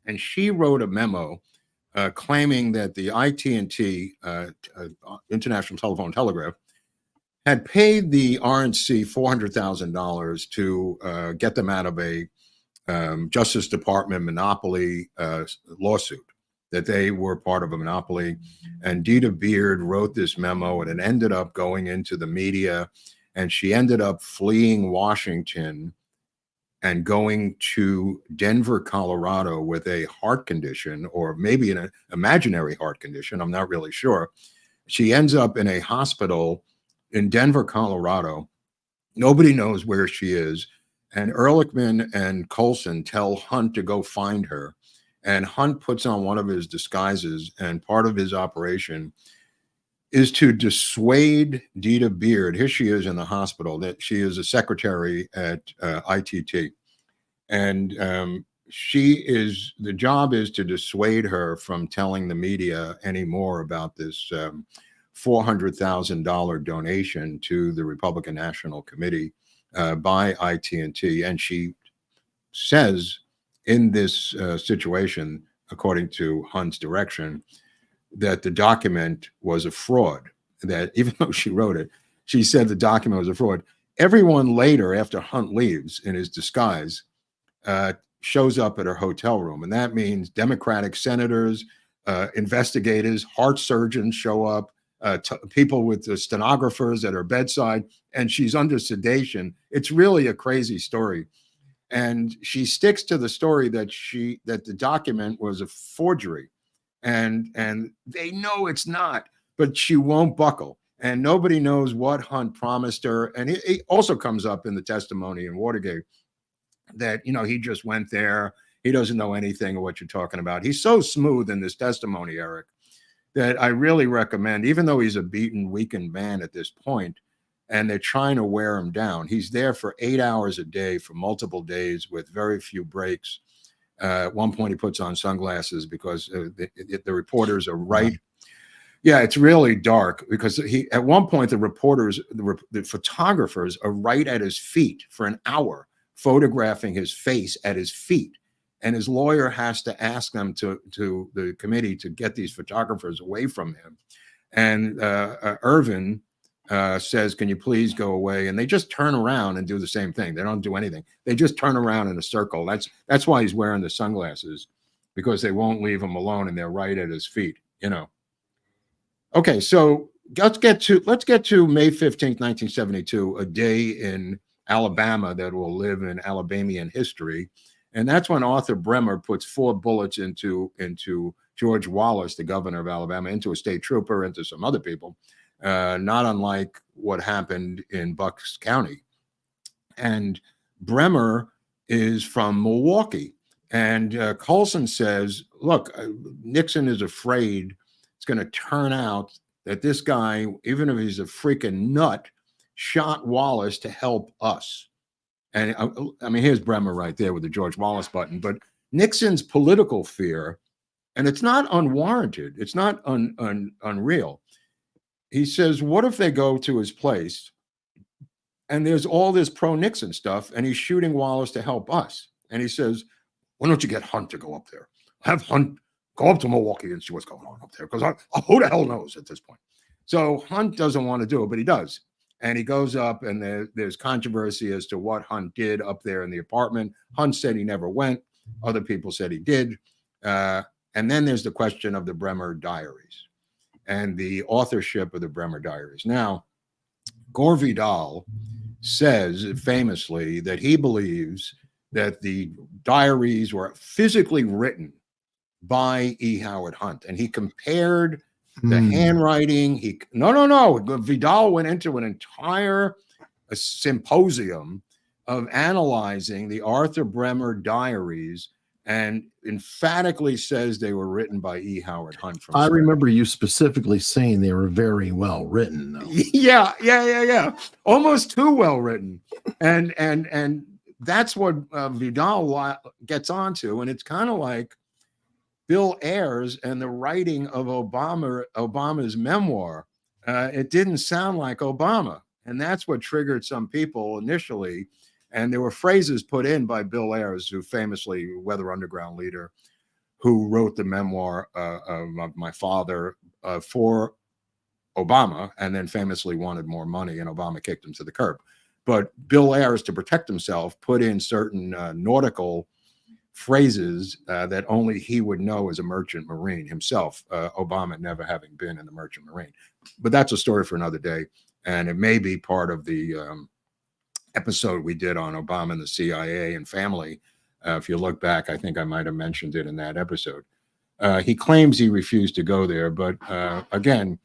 And she wrote a memo claiming that the IT&T, International Telephone Telegraph, had paid the RNC $400,000 to get them out of a Justice Department monopoly lawsuit, that they were part of a monopoly. And Dita Beard wrote this memo, and it ended up going into the media, and she ended up fleeing Washington and going to Denver, Colorado with a heart condition, or maybe an imaginary heart condition. I'm not really sure. She ends up in a hospital in Denver, Colorado. Nobody knows where she is. And Ehrlichman and Coulson tell Hunt to go find her. And Hunt puts on one of his disguises, and part of his operation is to dissuade Dita Beard. Here she is in the hospital, that she is a secretary at ITT. And the job is to dissuade her from telling the media any more about this $400,000 donation to the Republican National Committee by IT&T. And she says in this situation, according to Hunt's direction, that the document was a fraud, that even though she wrote it, she said the document was a fraud. Everyone later, after Hunt leaves in his disguise, shows up at her hotel room. And that means Democratic senators, investigators, heart surgeons show up, people with the stenographers at her bedside, and she's under sedation. It's really a crazy story. And she sticks to the story that the document was a forgery. And they know it's not, but she won't buckle. And nobody knows what Hunt promised her. And it also comes up in the testimony in Watergate that, he just went there. He doesn't know anything of what you're talking about. He's so smooth in this testimony, Eric, that I really recommend, even though he's a beaten, weakened man at this point, and they're trying to wear him down. He's there for 8 hours a day for multiple days with very few breaks. At one point, he puts on sunglasses because the reporters are right. Yeah, it's really dark because at one point, the photographers are right at his feet for an hour, photographing his face at his feet. And his lawyer has to ask them to the committee to get these photographers away from him. And Irvin says, "Can you please go away?" And they just turn around and do the same thing. They don't do anything. They just turn around in a circle. That's why he's wearing the sunglasses, because they won't leave him alone, and they're right at his feet. Okay, so let's get to May 15th, 1972, a day in Alabama that will live in Alabamian history. And that's when Arthur Bremer puts 4 bullets into George Wallace, the governor of Alabama, into a state trooper, into some other people, not unlike what happened in Bucks County. And Bremer is from Milwaukee. And Coulson says, look, Nixon is afraid it's going to turn out that this guy, even if he's a freaking nut, shot Wallace to help us. And I mean, here's Bremer right there with the George Wallace button. But Nixon's political fear, and it's not unwarranted, it's not unreal. He says, what if they go to his place and there's all this pro-Nixon stuff and he's shooting Wallace to help us? And he says, why don't you get Hunt to go up there? Have Hunt go up to Milwaukee and see what's going on up there, because who the hell knows at this point? So Hunt doesn't want to do it, but he does. And he goes up, and there's controversy as to what Hunt did up there in the apartment. Hunt said he never went. Other people said he did. And then there's the question of the Bremer diaries and the authorship of the Bremer diaries. Now, Gore Vidal says famously that he believes that the diaries were physically written by E. Howard Hunt, and he compared the handwriting. No. Vidal went into an entire symposium of analyzing the Arthur Bremer diaries, and emphatically says they were written by E. Howard Hunt. I remember you specifically saying they were very well written, though. Yeah. Almost too well written, and that's what Vidal gets onto, and it's kind of like Bill Ayers and the writing of Obama's memoir. It didn't sound like Obama, and that's what triggered some people initially. And there were phrases put in by Bill Ayers, who famously, Weather Underground leader, who wrote the memoir of my father for Obama, and then famously wanted more money, and Obama kicked him to the curb. But Bill Ayers, to protect himself, put in certain nautical phrases that only he would know as a merchant marine himself, Obama never having been in the merchant marine. But that's a story for another day, and it may be part of the episode we did on Obama and the CIA and family. If you look back, I think I might have mentioned it in that episode. He claims he refused to go there, but again,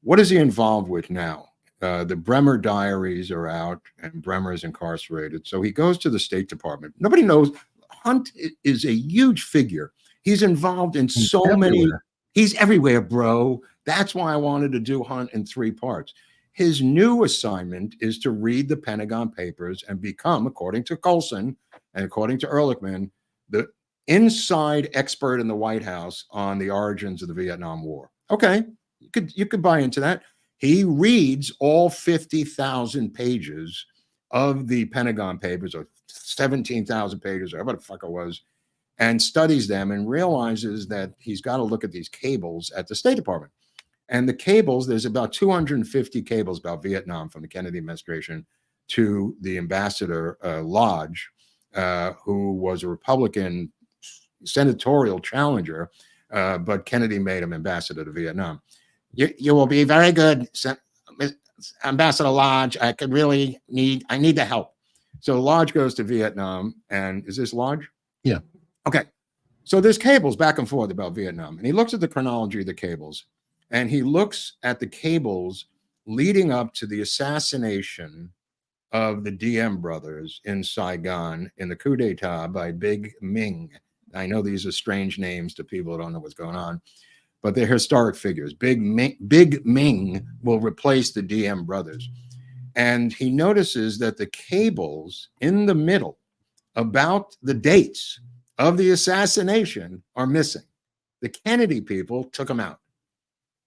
what is he involved with now? The Bremer diaries are out, and Bremer is incarcerated. So he goes to the State Department. Nobody knows. Hunt is a huge figure. He's involved in so many. He's everywhere, bro. That's why I wanted to do Hunt in 3 parts. His new assignment is to read the Pentagon Papers and become, according to Coulson and according to Ehrlichman, the inside expert in the White House on the origins of the Vietnam War. Okay, you could buy into that. He reads all 50,000 pages of the Pentagon Papers, or 17,000 pages, or whatever the fuck it was, and studies them and realizes that he's got to look at these cables at the State Department. And the cables, there's about 250 cables about Vietnam from the Kennedy administration to the ambassador Lodge, who was a Republican senatorial challenger, but Kennedy made him ambassador to Vietnam. You will be very good, Ambassador Lodge. I need the help. So Lodge goes to Vietnam, and is this Lodge? Yeah. Okay. So there's cables back and forth about Vietnam, and he looks at the chronology of the cables, and he looks at the cables leading up to the assassination of the Diem brothers in Saigon in the coup d'etat by Big Ming. I know these are strange names to people who don't know what's going on, but they're historic figures. Big Ming will replace the Diem brothers. And he notices that the cables in the middle about the dates of the assassination are missing. The Kennedy people took them out.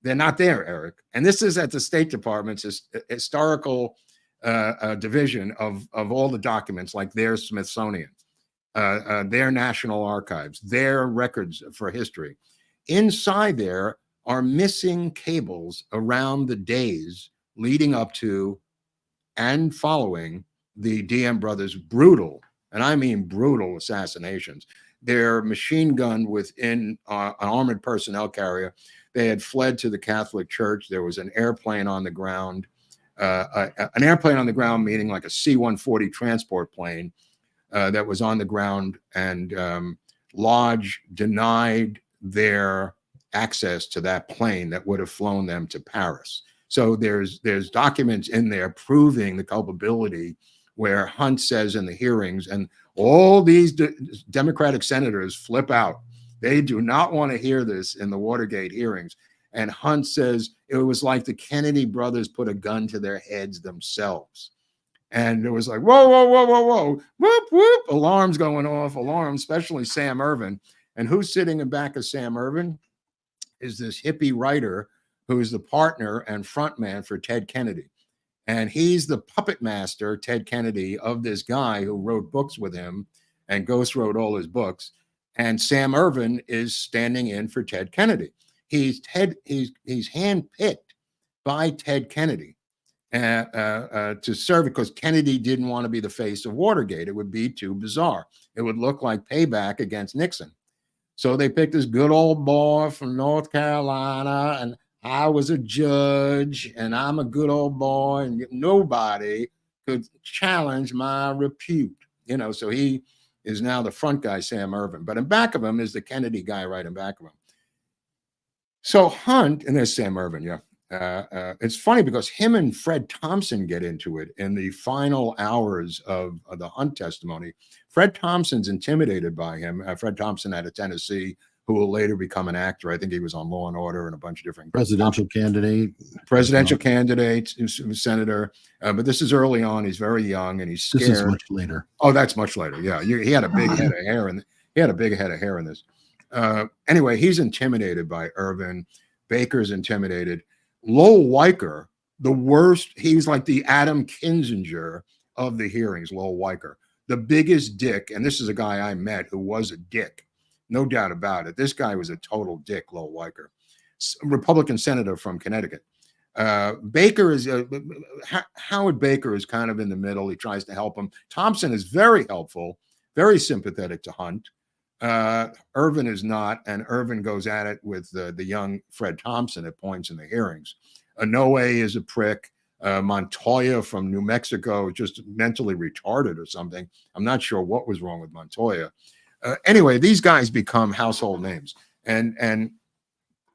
They're not there, Eric. And this is at the State Department's historical division of all the documents, like their Smithsonian, their National Archives, their records for history. Inside there are missing cables around the days leading up to and following the Diem brothers' brutal, and I mean brutal, assassinations. They're machine gunned within an armored personnel carrier. They had fled to the Catholic Church. There was an airplane on the ground, meaning like a C-140 transport plane that was on the ground, and Lodge denied their access to that plane that would have flown them to Paris. So there's documents in there proving the culpability where Hunt says in the hearings, and all these Democratic senators flip out. They do not want to hear this in the Watergate hearings. And Hunt says it was like the Kennedy brothers put a gun to their heads themselves. And it was like, whoa, whoa, whoa, whoa, whoa, whoop, whoop, alarms going off, alarms, especially Sam Ervin. And who's sitting in back of Sam Ervin is this hippie writer who is the partner and frontman for Ted Kennedy. And he's the puppet master, Ted Kennedy, of this guy who wrote books with him and ghost wrote all his books. And Sam Ervin is standing in for Ted Kennedy. He's handpicked by Ted Kennedy to serve, because Kennedy didn't want to be the face of Watergate. It would be too bizarre. It would look like payback against Nixon. So they picked this good old boy from North Carolina, and I was a judge, and I'm a good old boy, and nobody could challenge my repute. You know, so he is now the front guy, Sam Ervin. But in back of him is the Kennedy guy right in back of him. So Hunt, and there's Sam Ervin, yeah. It's funny because him and Fred Thompson get into it in the final hours of the Hunt testimony. Fred Thompson's intimidated by him. Fred Thompson out of Tennessee, who will later become an actor. I think he was on Law and Order and a bunch of different presidential candidate, senator. But this is early on. He's very young and he's scared. This is much later. Oh, that's much later. Yeah, he had a big head of hair, and he had a big head of hair in this. Anyway, he's intimidated by Ervin. Baker's intimidated. Lowell Weicker, the worst. He's like the Adam Kinzinger of the hearings. Lowell Weicker, the biggest dick, and this is a guy I met who was a dick. No doubt about it. This guy was a total dick, Lowell Weicker, Republican senator from Connecticut. Baker is Howard Baker is kind of in the middle. He tries to help him. Thompson is very helpful, very sympathetic to Hunt. Ervin is not, and Ervin goes at it with the young Fred Thompson at points in the hearings. Inouye is a prick. Montoya from New Mexico, just mentally retarded or something. I'm not sure what was wrong with Montoya. Anyway, these guys become household names. And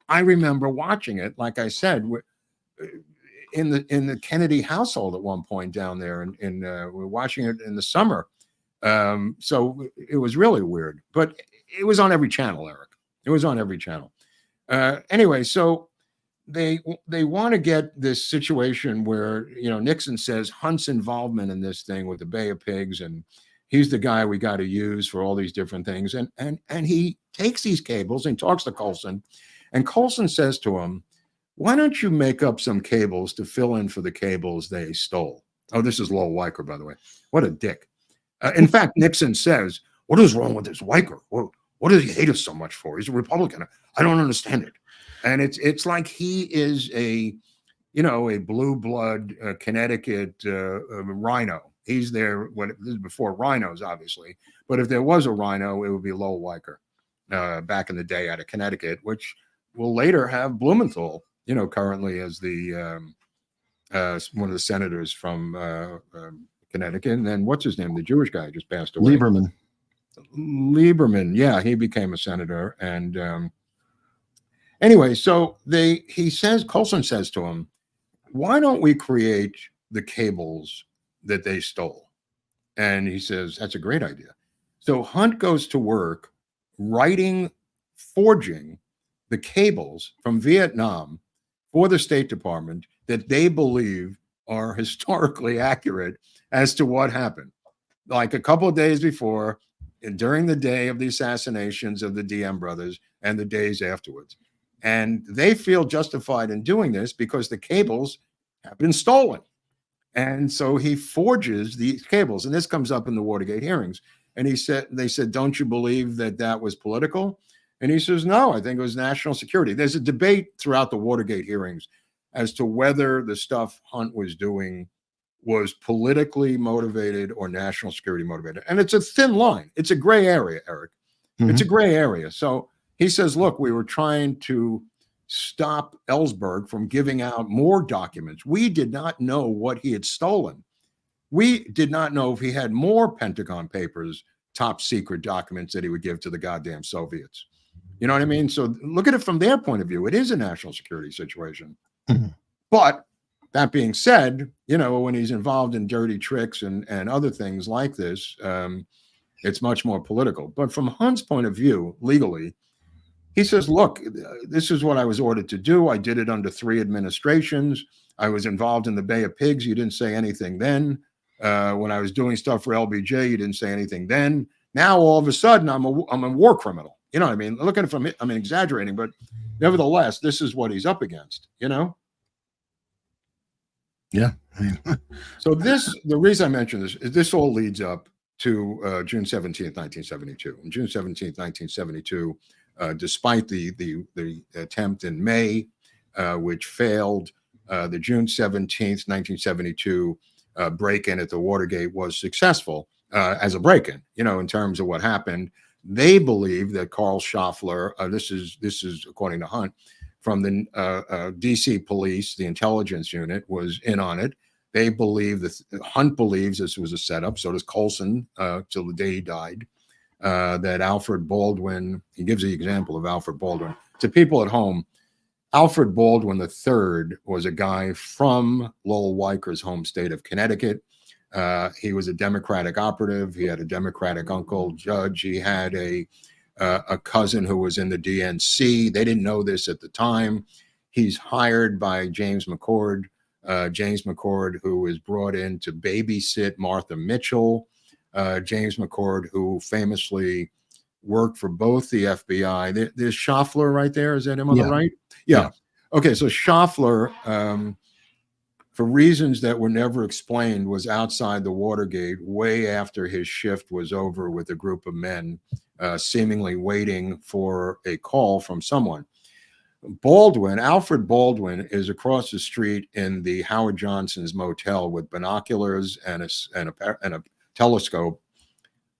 I remember watching it, like I said, in the Kennedy household at one point down there, and we're watching it in the summer. So it was really weird, but it was on every channel, Eric. It was on every channel. Anyway, so they want to get this situation where, Nixon says Hunt's involvement in this thing with the Bay of Pigs, and he's the guy we got to use for all these different things. And he takes these cables and talks to Colson, and Colson says to him, why don't you make up some cables to fill in for the cables they stole? Oh, this is Lowell Weicker, by the way. What a dick. In fact, Nixon says, what is wrong with this Weicker? What does he hate us so much for? He's a Republican. I don't understand it. And it's like he is a blue blood Connecticut rhino. He's there. This is before rhinos, obviously. But if there was a rhino, it would be Lowell Weicker back in the day out of Connecticut, which will later have Blumenthal, currently as the one of the senators from Connecticut. And then what's his name? The Jewish guy just passed away. Lieberman. Yeah, he became a senator. And anyway, so Colson says to him, why don't we create the cables that they stole? And he says, that's a great idea. So Hunt goes to work forging the cables from Vietnam for the State Department that they believe are historically accurate as to what happened. Like a couple of days before, and during the day of the assassinations of the DM brothers, and the days afterwards. And they feel justified in doing this because the cables have been stolen. And so he forges these cables. And this comes up in the Watergate hearings. And they said, don't you believe that was political? And he says, no, I think it was national security. There's a debate throughout the Watergate hearings as to whether the stuff Hunt was doing was politically motivated or national security motivated. And it's a thin line. It's a gray area, Eric. Mm-hmm. It's a gray area. So he says, look, we were trying to stop Ellsberg from giving out more documents. We did not know what he had stolen. We did not know if he had more Pentagon papers, top secret documents that he would give to the goddamn Soviets. You know what I mean? So look at it from their point of view. It is a national security situation. Mm-hmm. But That being said, you know, when he's involved in dirty tricks and other things like this, it's much more political. But from Hunt's point of view, legally, he says, look, this is what I was ordered to do. I did it under 3 administrations. I was involved in the Bay of Pigs. You didn't say anything then. When I was doing stuff for LBJ, you didn't say anything then. Now, all of a sudden, I'm a war criminal. You know what I mean? Look at it from, I mean, exaggerating, but nevertheless, this is what he's up against, you know? Yeah. So the reason I mention this is this all leads up to June 17th, 1972. On June 17th, 1972, despite the attempt in May, which failed, the June 17th, 1972 break-in at the Watergate was successful as a break-in, you know, in terms of what happened. They believe that Carl Schaffler, this is according to Hunt, from the DC police, the intelligence unit, was in on it. They believe that Hunt believes this was a setup. So does Colson till the day he died. That Alfred Baldwin, he gives the example of Alfred Baldwin. To people at home, Alfred Baldwin III was a guy from Lowell Weiker's home state of Connecticut. He was a Democratic operative. He had a Democratic uncle judge. He had a cousin who was in the DNC. They didn't know this at the time. He's hired by James McCord. James McCord, who was brought in to babysit Martha Mitchell. James McCord, who famously worked for both the FBI. There's Schaffler right there. Is that him on the right? Yeah. Okay, so Schaffler, for reasons that were never explained, was outside the Watergate way after his shift was over with a group of men, seemingly waiting for a call from someone. Alfred Baldwin, is across the street in the Howard Johnson's motel with binoculars and a telescope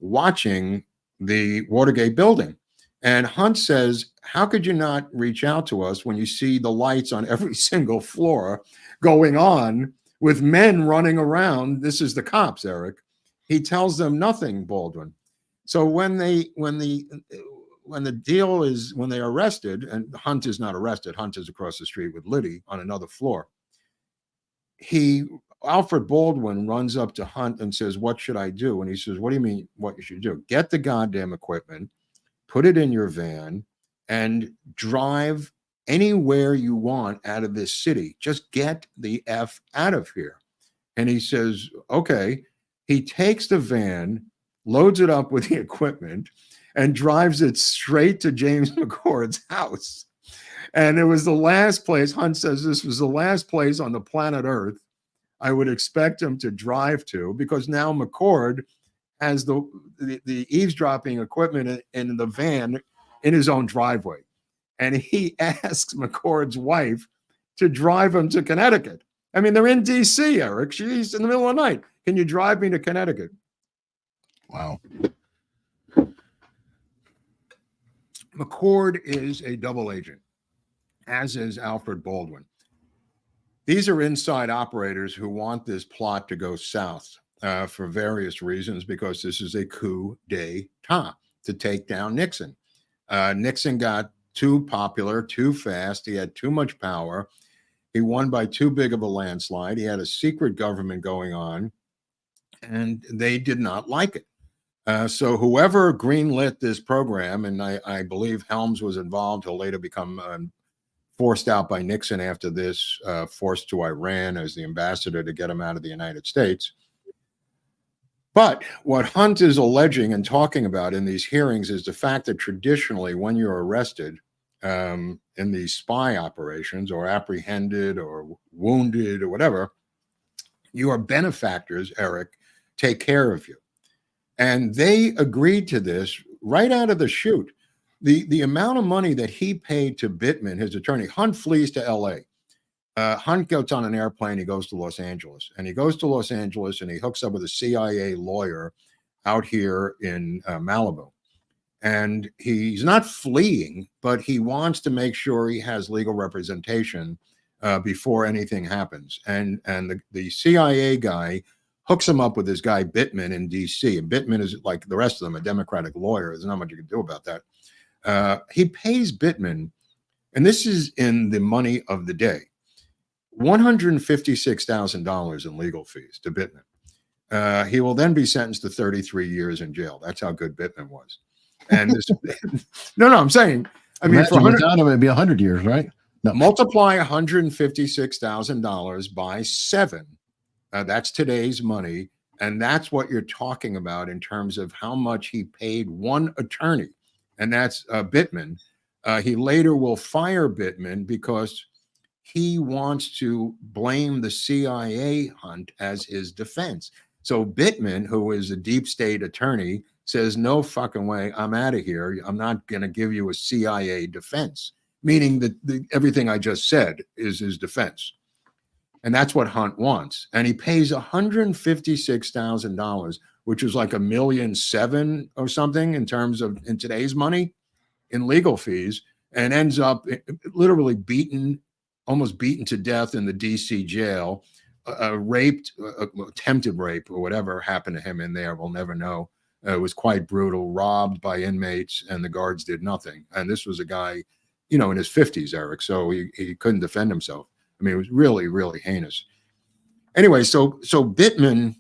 watching the Watergate building. And Hunt says, how could you not reach out to us when you see the lights on every single floor going on with men running around? This is the cops, Eric. He tells them nothing, Baldwin. So when they are arrested, and Hunt is not arrested, Hunt is across the street with Liddy on another floor. Alfred Baldwin runs up to Hunt and says, what should I do? And he says, what do you mean what you should do? Get the goddamn equipment, put it in your van, and drive anywhere you want out of this city. Just get the F out of here. And he says, okay. He takes the van, loads it up with the equipment, and drives it straight to James McCord's house. And it was the last place, Hunt says this was the last place on the planet Earth I would expect him to drive to, because now McCord has the eavesdropping equipment in the van in his own driveway. And he asks McCord's wife to drive him to Connecticut. I mean, they're in DC, Eric. She's in the middle of the night. Can you drive me to Connecticut? Wow. McCord is a double agent, as is Alfred Baldwin. These are inside operators who want this plot to go south for various reasons, because this is a coup d'etat to take down Nixon. Nixon got too popular, too fast. He had too much power. He won by too big of a landslide. He had a secret government going on, and they did not like it. So whoever greenlit this program, and I believe Helms was involved, he'll later become forced out by Nixon after this, forced to Iran as the ambassador to get him out of the United States. But what Hunt is alleging and talking about in these hearings is the fact that traditionally when you're arrested in these spy operations or apprehended or wounded or whatever, your benefactors, Eric, take care of you. And they agreed to this right out of the chute. The amount of money that he paid to Bittman, his attorney, Hunt flees to L.A. Hunt gets on an airplane. He goes to Los Angeles. And he goes to Los Angeles and he hooks up with a CIA lawyer out here in Malibu. And he's not fleeing, but he wants to make sure he has legal representation before anything happens. And the CIA guy hooks him up with this guy Bittman in D.C. And Bittman is like the rest of them, a Democratic lawyer. There's not much you can do about that. He pays Bittman, and this is in the money of the day, $156,000 in legal fees to Bittman. He will then be sentenced to 33 years in jail. That's how good Bittman was. And this, no, I'm saying, I mean, Imagine without him, it'd be 100 years, right? No. Multiply $156,000 by 7. That's today's money. And that's what you're talking about in terms of how much he paid one attorney. And that's Bittman. He later will fire Bittman because he wants to blame the CIA hunt as his defense. So Bittman, who is a deep state attorney, says, no fucking way, I'm out of here. I'm not going to give you a CIA defense, meaning that everything I just said is his defense. And that's what Hunt wants. And he pays $156,000, which is like $1.7 million or something in terms of in today's money in legal fees, and ends up literally almost beaten to death in the DC jail, raped, attempted rape or whatever happened to him in there. We'll never know. It was quite brutal, robbed by inmates, and the guards did nothing. And this was a guy, in his 50s, Eric, so he couldn't defend himself. I mean, it was really, really heinous. Anyway, so Bittman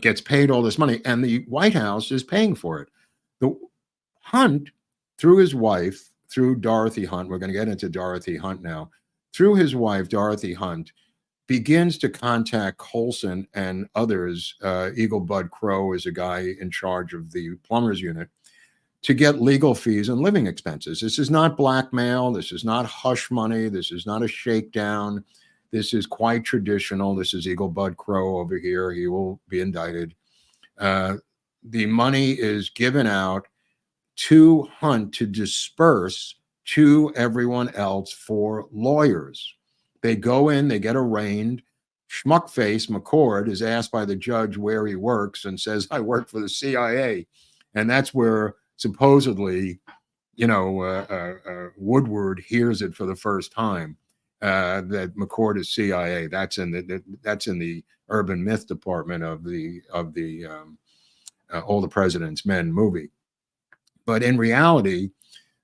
gets paid all this money, and the White House is paying for it. The Hunt, through his wife, through Dorothy Hunt, we're going to get into Dorothy Hunt now, through his wife, Dorothy Hunt, begins to contact Colson and others. Eagle Bud Crow is a guy in charge of the plumbers unit, to get legal fees and living expenses. This is not blackmail. This is not hush money. This is not a shakedown. This is quite traditional. This is Eagle Bud Crow over here. He will be indicted. The money is given out to Hunt to disperse to everyone else for lawyers. They go in, they get arraigned. Schmuckface McCord is asked by the judge where he works and says, I work for the CIA. And that's where supposedly, Woodward hears it for the first time, that McCord is CIA. That's in the urban myth department of the All the President's Men movie. But in reality,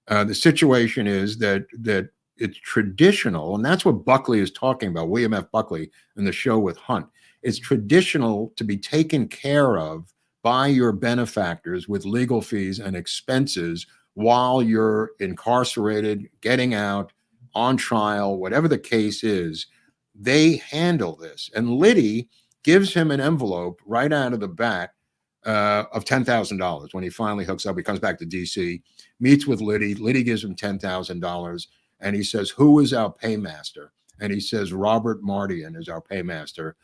the situation is that it's traditional, and that's what Buckley is talking about, William F. Buckley, in the show with Hunt. It's traditional to be taken care of by your benefactors with legal fees and expenses while you're incarcerated, getting out, on trial, whatever the case is. They handle this. And Liddy gives him an envelope right out of the bat of $10,000 when he finally hooks up. He comes back to DC, meets with Liddy. Liddy gives him $10,000, and he says, who is our paymaster? And he says, Robert Mardian is our paymaster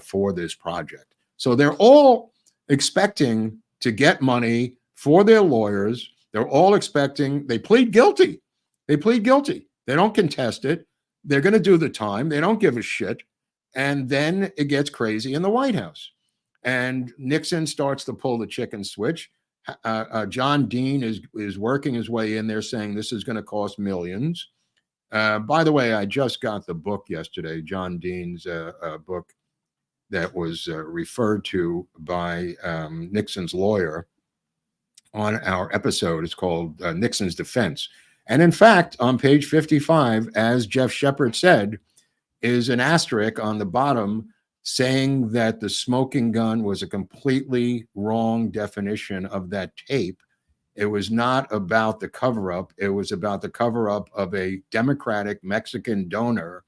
for this project. So they're all expecting to get money for their lawyers. They're all expecting, they plead guilty. They plead guilty. They don't contest it. They're going to do the time. They don't give a shit. And then it gets crazy in the White House. And Nixon starts to pull the chicken switch. John Dean is working his way in there saying this is going to cost millions. By the way, I just got the book yesterday, John Dean's book that was referred to by Nixon's lawyer on our episode. It's called Nixon's Defense. And in fact, on page 55, as Jeff Shepard said, is an asterisk on the bottom saying that the smoking gun was a completely wrong definition of that tape. It was not about the cover-up. It was about the cover-up of a Democratic Mexican donor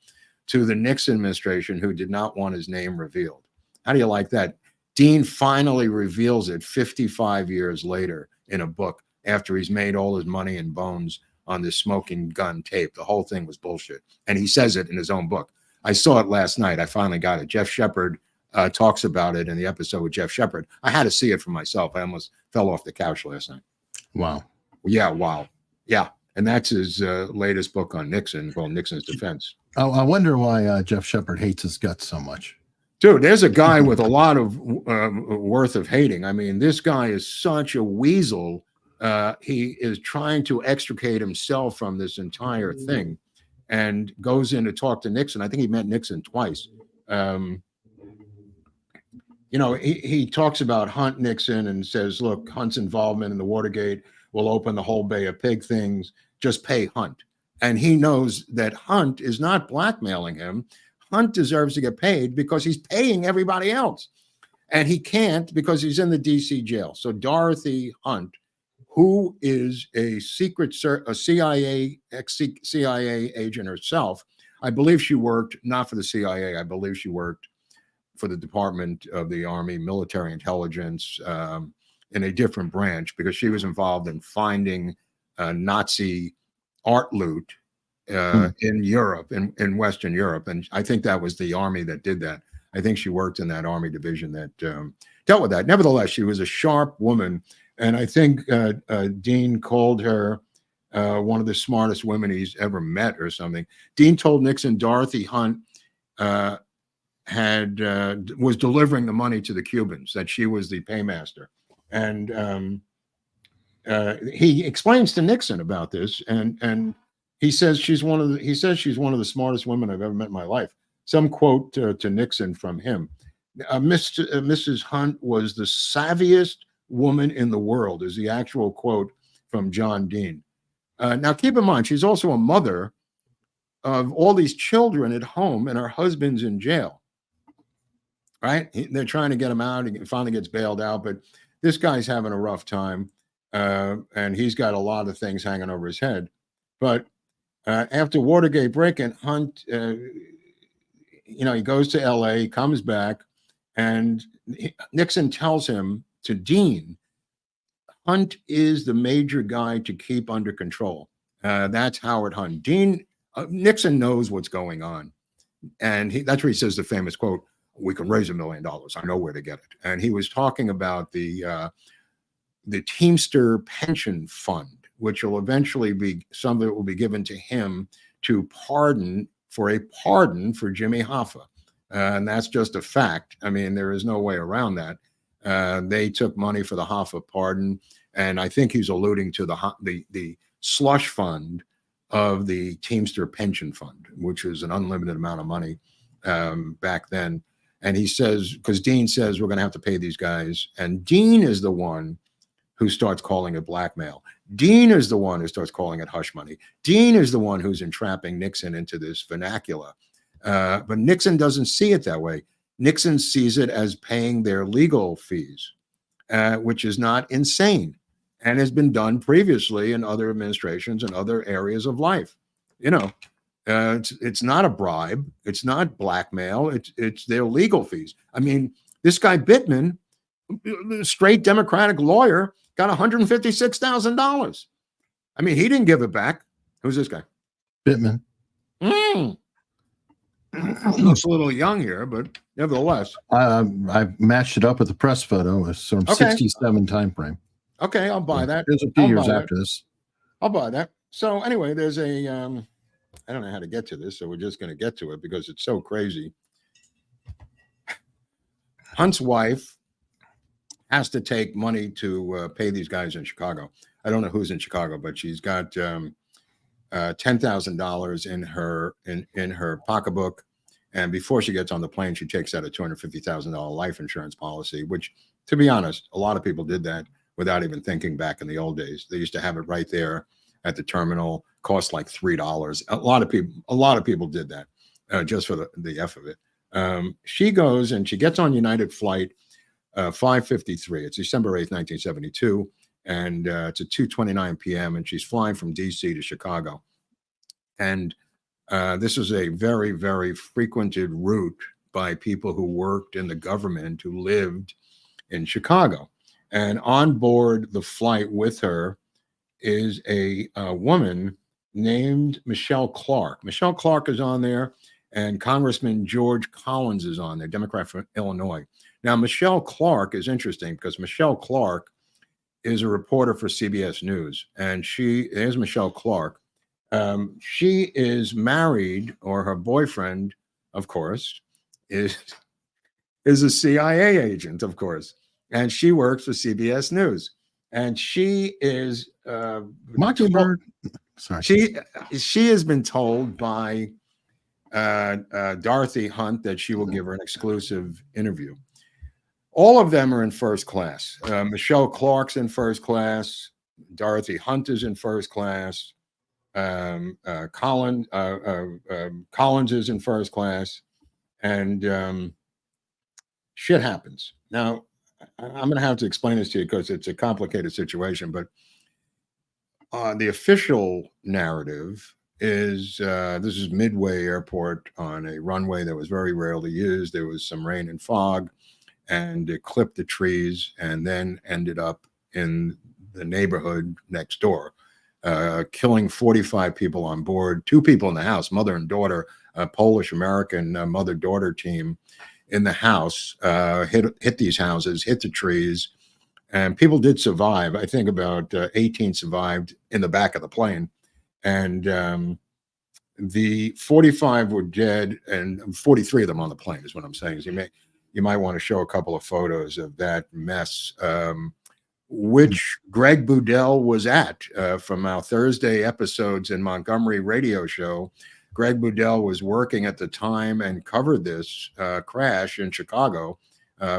to the Nixon administration who did not want his name revealed. How do you like that? Dean finally reveals it 55 years later in a book after he's made all his money and bones on this smoking gun tape. The whole thing was bullshit. And he says it in his own book. I saw it last night. I finally got it. Jeff Shepard talks about it in the episode with Jeff Shepard. I had to see it for myself. I almost fell off the couch last night. Wow. Yeah, wow. Yeah. And that's his latest book on Nixon, called Nixon's Defense. I wonder why Jeff Shepard hates his guts so much. Dude, there's a guy with a lot of worth of hating. I mean, this guy is such a weasel. He is trying to extricate himself from this entire thing and goes in to talk to Nixon. I think he met Nixon twice. He talks about Hunt Nixon and says, look, Hunt's involvement in the Watergate will open the whole Bay of Pig things. Just pay Hunt. And he knows that Hunt is not blackmailing him. Hunt deserves to get paid because he's paying everybody else. And he can't because he's in the DC jail. So Dorothy Hunt, who is a CIA, ex-CIA agent herself, I believe she worked not for the CIA. I believe she worked for the Department of the Army Military Intelligence in a different branch, because she was involved in finding Nazi art loot in Europe, in Western Europe. And I think that was the Army that did that. I think she worked in that Army division that dealt with that. Nevertheless, she was a sharp woman. And I think Dean called her one of the smartest women he's ever met or something. Dean told Nixon Dorothy Hunt was delivering the money to the Cubans, that she was the paymaster. And he explains to Nixon about this, and he says she's one of the smartest women I've ever met in my life. Some quote to Nixon from him: Mrs. Hunt was the savviest woman in the world, is the actual quote from John Dean. Now, keep in mind, she's also a mother of all these children at home, and her husband's in jail. Right? They're trying to get him out. He finally gets bailed out, but this guy's having a rough time, and he's got a lot of things hanging over his head. But after Watergate break-in, Hunt, he goes to L.A., comes back, and Nixon tells him, to Dean, Hunt is the major guy to keep under control. That's Howard Hunt. Nixon knows what's going on. And that's where he says the famous quote, "We can raise $1 million. I know where to get it." And he was talking about the Teamster pension fund, which will eventually be, some of it will be given to him to pardon for Jimmy Hoffa. And that's just a fact. I mean, there is no way around that. They took money for the Hoffa pardon, and I think he's alluding to the slush fund of the Teamster pension fund, which is an unlimited amount of money back then. And he says, because Dean says we're going to have to pay these guys, and Dean is the one who starts calling it blackmail. Dean is the one who starts calling it hush money. Dean is the one who's entrapping Nixon into this vernacular. But Nixon doesn't see it that way. Nixon sees it as paying their legal fees, which is not insane and has been done previously in other administrations and other areas of life. It's not a bribe. It's not blackmail. It's their legal fees. I mean, this guy Bittman, straight Democratic lawyer, got $156,000. I mean, he didn't give it back. Who's this guy? Bittman. Looks a little young here, but nevertheless. I matched it up with the press photo. It's from 67 time frame. Okay, I'll buy that. There's a few years after this. I'll buy that. So anyway, there's a, I don't know how to get to this, so we're just going to get to it because it's so crazy. Hunt's wife has to take money to pay these guys in Chicago. I don't know who's in Chicago, but she's got $10,000 in her pocketbook, and before she gets on the plane, she takes out a $250,000 life insurance policy. Which, to be honest, a lot of people did that without even thinking. Back in the old days, they used to have it right there at the terminal. Cost like $3. A lot of people did that just for the F of it. She goes and she gets on United flight 553. It's December 8th, 1972. And it's at 2:29 p.m. and she's flying from DC to Chicago. And this is a very, very frequented route by people who worked in the government who lived in Chicago. And on board the flight with her is a woman named Michelle Clark. Michelle Clark is on there, and Congressman George Collins is on there, Democrat from Illinois. Now, Michelle Clark is interesting because Michelle Clark is a reporter for CBS News, and there's Michelle Clark. She is married, or her boyfriend, of course, is a CIA agent, of course, and she works for CBS News, and she is Mockingbird. Sorry, she has been told by Dorothy Hunt that she will give her an exclusive interview. All of them are in first class. Michelle Clark's in first class. Dorothy Hunt is in first class. Collins is in first class, and shit happens. Now, I'm going to have to explain this to you because it's a complicated situation, but the official narrative is this is Midway Airport on a runway that was very rarely used. There was some rain and fog, and it clipped the trees and then ended up in the neighborhood next door, killing 45 people on board, 2 people in the house, mother and daughter, a Polish-American mother-daughter team in the house, hit these houses, hit the trees, and people did survive. I think about 18 survived in the back of the plane, and the 45 were dead, and 43 of them on the plane is what I'm saying. So you might want to show a couple of photos of that mess, which Greg Boudel was at from our Thursday episodes in Montgomery radio show. Greg Boudel was working at the time and covered this crash in Chicago.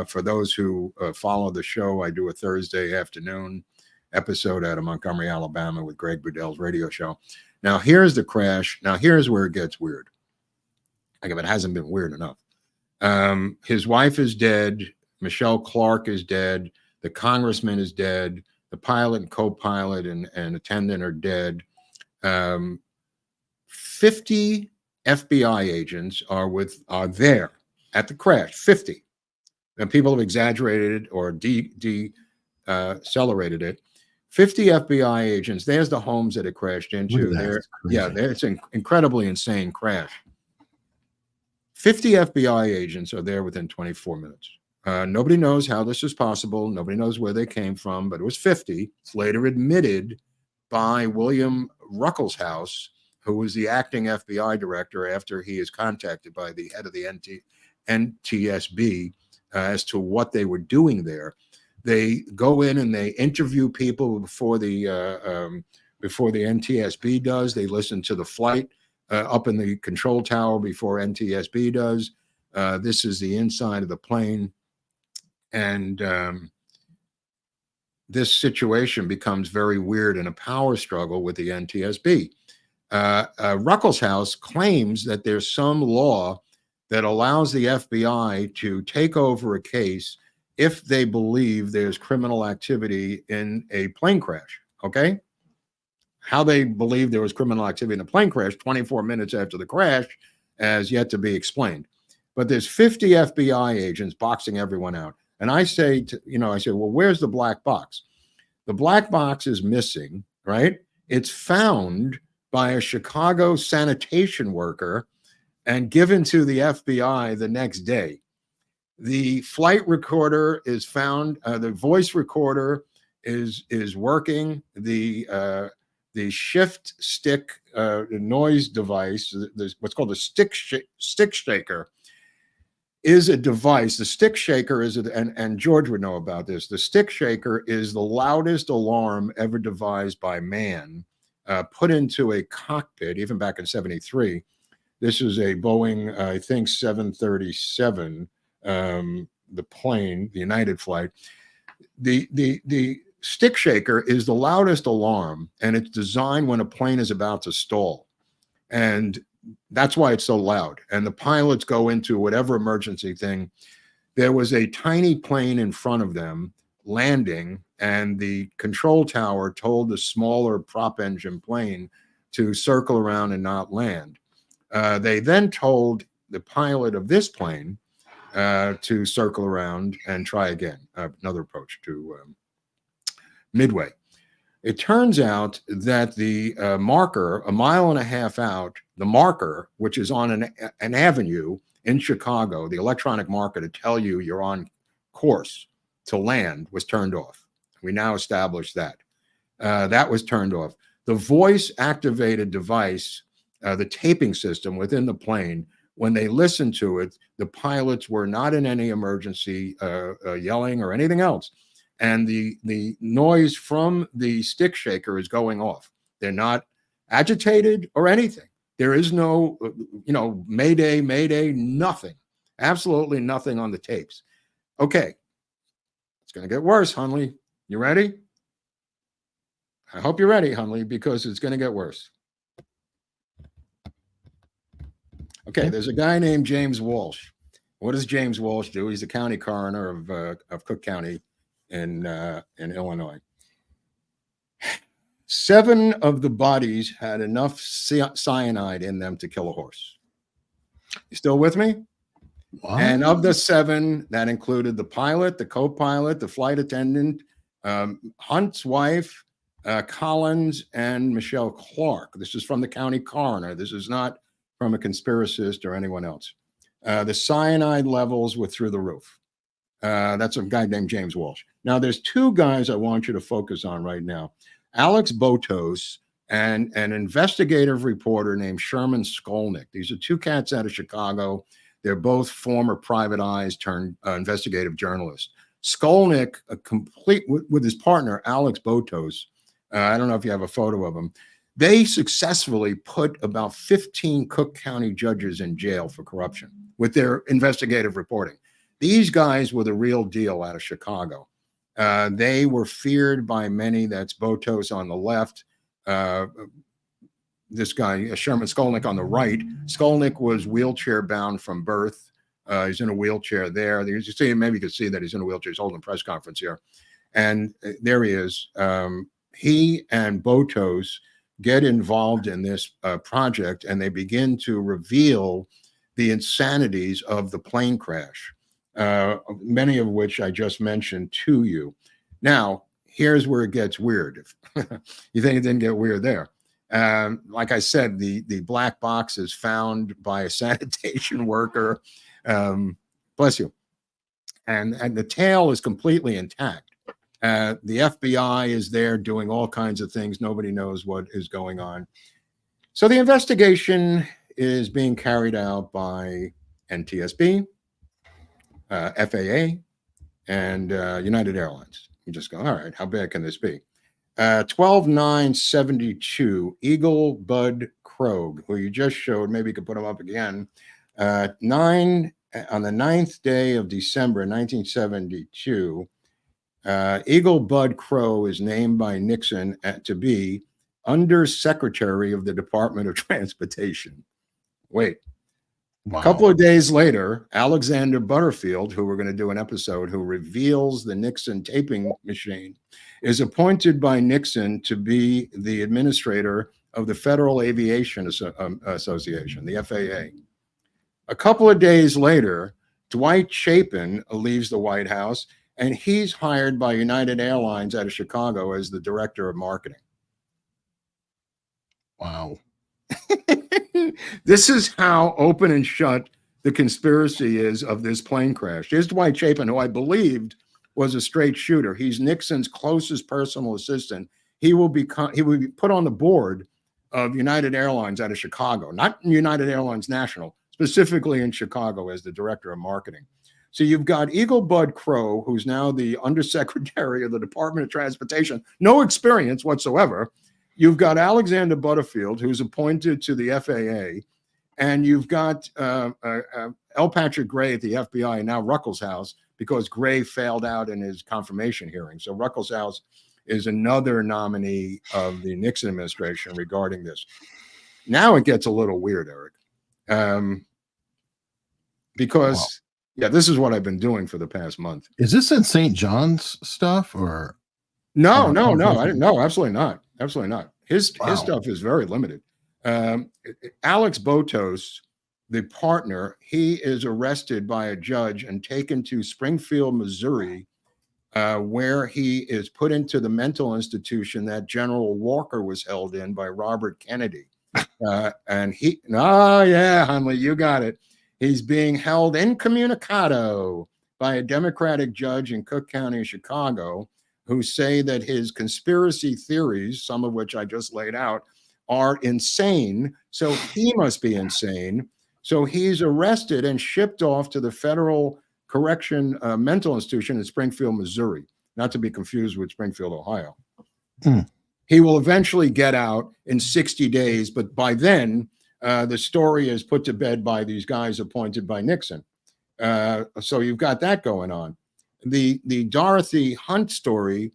For those who follow the show, I do a Thursday afternoon episode out of Montgomery, Alabama with Greg Boudel's radio show. Now, here's the crash. Now, here's where it gets weird. Like, if it hasn't been weird enough. His wife is dead. Michelle Clark is dead. The congressman is dead. The pilot and co-pilot and attendant are dead. 50 FBI agents are there at the crash. 50. And people have exaggerated it or decelerated it. 50 FBI agents. There's the homes that it crashed into. It's an incredibly insane crash. 50 FBI agents are there within 24 minutes. Nobody knows how this is possible. Nobody knows where they came from, but it was 50. It's later admitted by William Ruckelshaus, who was the acting FBI director after he is contacted by the head of the NTSB as to what they were doing there. They go in and they interview people before the NTSB does. They listen to the flight up in the control tower before NTSB does. This is the inside of the plane. And this situation becomes very weird in a power struggle with the NTSB. Ruckelshaus claims that there's some law that allows the FBI to take over a case if they believe there's criminal activity in a plane crash, okay? How they believe there was criminal activity in a plane crash 24 minutes after the crash has yet to be explained. But there's 50 FBI agents boxing everyone out. And I say, well, where's the black box? The black box is missing, right? It's found by a Chicago sanitation worker and given to the FBI the next day. The flight recorder is found. The voice recorder is working. The shift stick noise device, what's called a stick shaker, is a device. The stick shaker is, and George would know about this. The stick shaker is the loudest alarm ever devised by man, put into a cockpit, even back in '73. This is a Boeing, I think 737. The plane, the United flight, the stick shaker is the loudest alarm, and it's designed when a plane is about to stall, and that's why it's so loud. And the pilots go into whatever emergency thing. There was a tiny plane in front of them landing, and the control tower told the smaller prop engine plane to circle around and not land. They then told the pilot of this plane to circle around and try again, another approach to Midway. It turns out that the marker, a mile and a half out, the marker, which is on an avenue in Chicago, the electronic marker to tell you you're on course to land, was turned off. We now established that. That was turned off. The voice-activated device, the taping system within the plane, when they listened to it, the pilots were not in any emergency yelling or anything else. And the noise from the stick shaker is going off. They're not agitated or anything. There is no, mayday, mayday, nothing. Absolutely nothing on the tapes. Okay. It's going to get worse, Hunley. You ready? I hope you're ready, Hunley, because it's going to get worse. Okay, there's a guy named James Walsh. What does James Walsh do? He's the county coroner of Cook County in Illinois. 7 of the bodies had enough cyanide in them to kill a horse. You still with me? What? And of the 7, that included the pilot, the co-pilot, the flight attendant, Hunt's wife, Collins, and Michelle Clark. This is from the county coroner. This is not from a conspiracist or anyone else. The cyanide levels were through the roof. That's a guy named James Walsh. Now, there's 2 guys I want you to focus on right now. Alex Botos and an investigative reporter named Sherman Skolnick. These are 2 cats out of Chicago. They're both former private eyes turned investigative journalists. Skolnick, with his partner, Alex Botos, I don't know if you have a photo of him, they successfully put about 15 Cook County judges in jail for corruption with their investigative reporting. These guys were the real deal out of Chicago. They were feared by many. That's Botos on the left. This guy, Sherman Skolnick, on the right. Skolnick was wheelchair bound from birth. He's in a wheelchair there. You see, maybe you can see that he's in a wheelchair. He's holding a press conference here. And there he is. He and Botos get involved in this project, and they begin to reveal the insanities of the plane crash, many of which I just mentioned to you. Now, here's where it gets weird. You think it didn't get weird there? Like I said, the black box is found by a sanitation worker. Bless you. And the tail is completely intact. The FBI is there doing all kinds of things. Nobody knows what is going on. So the investigation is being carried out by NTSB, FAA, and United Airlines. You just go, all right, how bad can this be? 12/9/72, Eagle Bud Krogh, who you just showed, maybe you could put him up again, on the 9th day of December 1972, Eagle Bud Krogh is named by Nixon to be Undersecretary of the Department of Transportation. Wait. Wow. A couple of days later, Alexander Butterfield, who we're going to do an episode, who reveals the Nixon taping machine, is appointed by Nixon to be the administrator of the Federal Aviation Association, the FAA. A couple of days later, Dwight Chapin leaves the White House, and he's hired by United Airlines out of Chicago as the director of marketing. Wow. This is how open and shut the conspiracy is of this plane crash. Here's Dwight Chapin, who I believed was a straight shooter. He's Nixon's closest personal assistant. He will be put on the board of United Airlines out of Chicago, not United Airlines National, specifically in Chicago as the director of marketing. So you've got Eagle Bud Krogh, who's now the undersecretary of the Department of Transportation, no experience whatsoever. You've got Alexander Butterfield, who's appointed to the FAA, and you've got L. Patrick Gray at the FBI, and now Ruckelshaus, because Gray failed out in his confirmation hearing. So Ruckelshaus is another nominee of the Nixon administration regarding this. Now it gets a little weird, Eric, because, wow. Yeah, this is what I've been doing for the past month. Is this in St. John's stuff or? No, I didn't know. Absolutely not. Absolutely not. His stuff is very limited. Alex Botos, the partner, he is arrested by a judge and taken to Springfield, Missouri, where he is put into the mental institution that General Walker was held in by Robert Kennedy. And yeah, Hunley, you got it. He's being held incommunicado by a Democratic judge in Cook County, Chicago, who say that his conspiracy theories, some of which I just laid out, are insane. So he must be insane. So he's arrested and shipped off to the Federal Correction Mental Institution in Springfield, Missouri, not to be confused with Springfield, Ohio. He will eventually get out in 60 days, but by then, the story is put to bed by these guys appointed by Nixon. So you've got that going on. The Dorothy Hunt story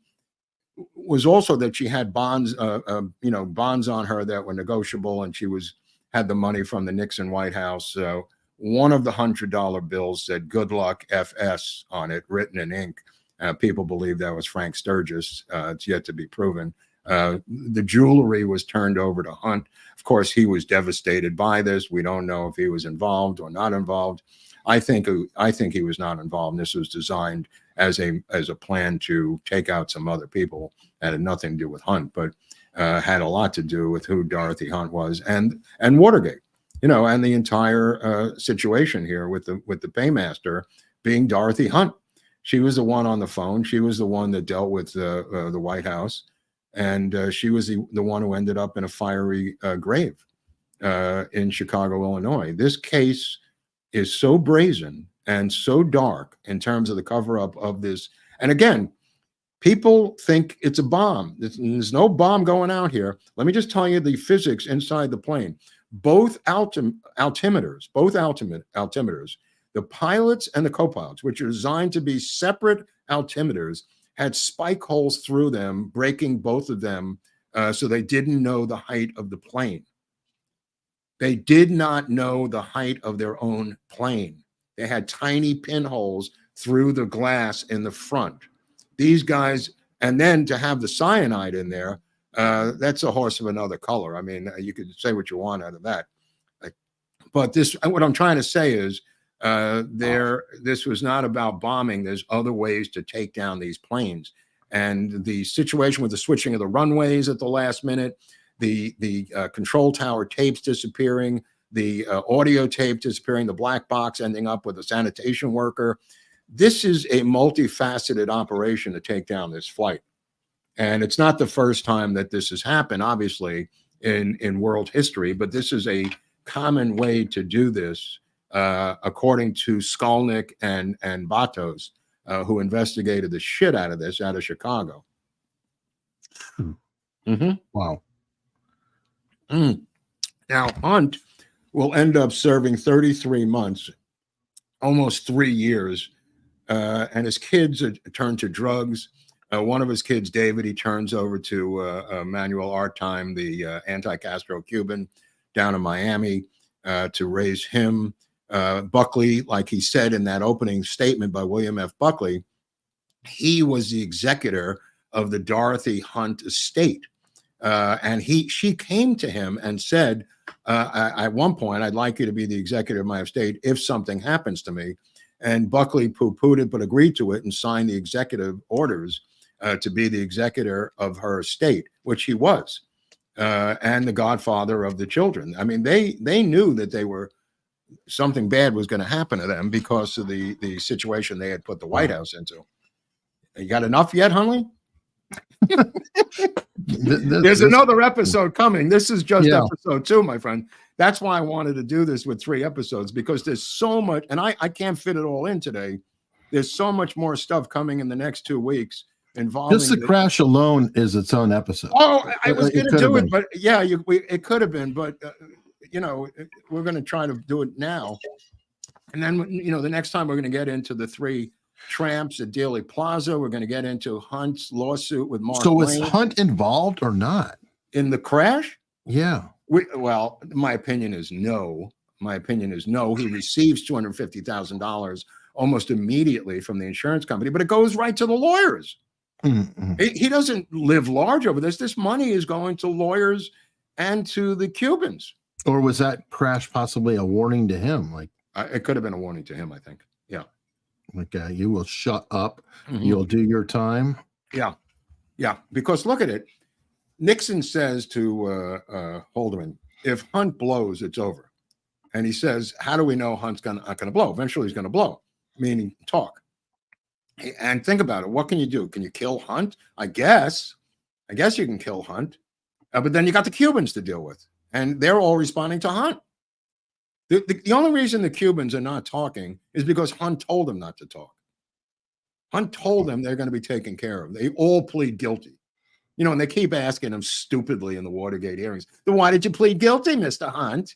was also that she had bonds, bonds on her that were negotiable, and she was had the money from the Nixon White House. One of the $100 bills said "Good luck FS" on it, written in ink. People believe that was Frank Sturgis. It's yet to be proven. The jewelry was turned over to Hunt. Of course, he was devastated by this. We don't know if he was involved or not involved. I think he was not involved. This was designed as a plan to take out some other people that had nothing to do with Hunt, but had a lot to do with who Dorothy Hunt was and Watergate, and the entire situation here with the paymaster being Dorothy Hunt. She was the one on the phone. She was the one that dealt with the White House, and she was the one who ended up in a fiery grave in Chicago, Illinois. This case is so brazen and so dark in terms of the cover-up of this. And again, people think it's a bomb. There's no bomb going out here. Let me just tell you the physics inside the plane. Both altimeters, the pilots and the co-pilots, which are designed to be separate altimeters, had spike holes through them, breaking both of them, so they didn't know the height of the plane. They did not know the height of their own plane. They had tiny pinholes through the glass in the front. These guys, and then to have the cyanide in there, that's a horse of another color. I mean, you could say what you want out of that. But what I'm trying to say is, this was not about bombing. There's other ways to take down these planes. And the situation with the switching of the runways at the last minute, the control tower tapes disappearing, the audio tape disappearing, the black box ending up with a sanitation worker. This is a multifaceted operation to take down this flight. And it's not the first time that this has happened, obviously, in world history, but this is a common way to do this, according to Skolnick and Batos, who investigated the shit out of this out of Chicago. Wow. Now, Hunt will end up serving 33 months, almost 3 years, and his kids turn to drugs. One of his kids, David, he turns over to Manuel Artime, the anti-Castro Cuban down in Miami, to raise him. Buckley, like he said in that opening statement by William F. Buckley, he was the executor of the Dorothy Hunt estate. And she came to him and said, at one point, I'd like you to be the executor of my estate if something happens to me. And Buckley poo-pooed it, but agreed to it and signed the executive orders to be the executor of her estate, which he was, and the godfather of the children. I mean, they knew that something bad was going to happen to them because of the situation they had put the White House into. You got enough yet, Hunley? There's another episode coming. This is just episode 2, my friend. That's why I wanted to do this with 3 episodes, because there's so much, and I can't fit it all in today. There's so much more stuff coming in the next 2 weeks involving. Just the crash alone is its own episode. Oh, I was going to do it, but yeah, it could have been, but we're going to try to do it now. And then, the next time we're going to get into the 3 tramps at Dealey Plaza. We're going to get into Hunt's lawsuit with Mark. So was Lane. Hunt involved or not In the crash? Yeah. Well, my opinion is no. He receives $250,000 almost immediately from the insurance company, but it goes right to the lawyers. Mm-hmm. He doesn't live large over this. This money is going to lawyers and to the Cubans. Or was that crash possibly a warning to him? Like it could have been a warning to him, I think. Yeah. Like you will shut up. Mm-hmm. You'll do your time. Yeah. Yeah. Because look at it. Nixon says to Haldeman, if Hunt blows, it's over. And he says, how do we know Hunt's not going to blow? Eventually he's going to blow, meaning talk. And think about it. What can you do? Can you kill Hunt? I guess you can kill Hunt. But then you got the Cubans to deal with. And they're all responding to Hunt. The only reason the Cubans are not talking is because Hunt told them not to talk. Hunt told them they're going to be taken care of. They all plead guilty. And they keep asking him stupidly in the Watergate hearings, then why did you plead guilty, Mr. Hunt?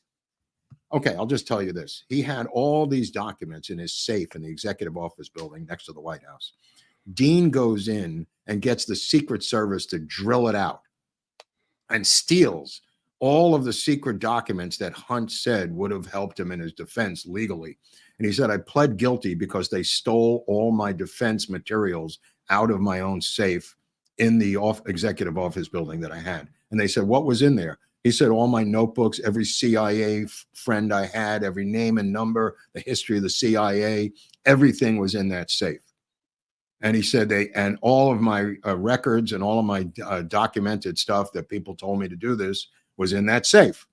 Okay, I'll just tell you this. He had all these documents in his safe in the executive office building next to the White House. Dean goes in and gets the Secret Service to drill it out and steals all of the secret documents that Hunt said would have helped him in his defense legally. And he said, I pled guilty because they stole all my defense materials out of my own safe in the executive office building that I had. And they said, what was in there? He said, all my notebooks, every CIA friend I had, every name and number, the history of the CIA, everything was in that safe. And he said and all of my records and all of my documented stuff that people told me to do this was in that safe.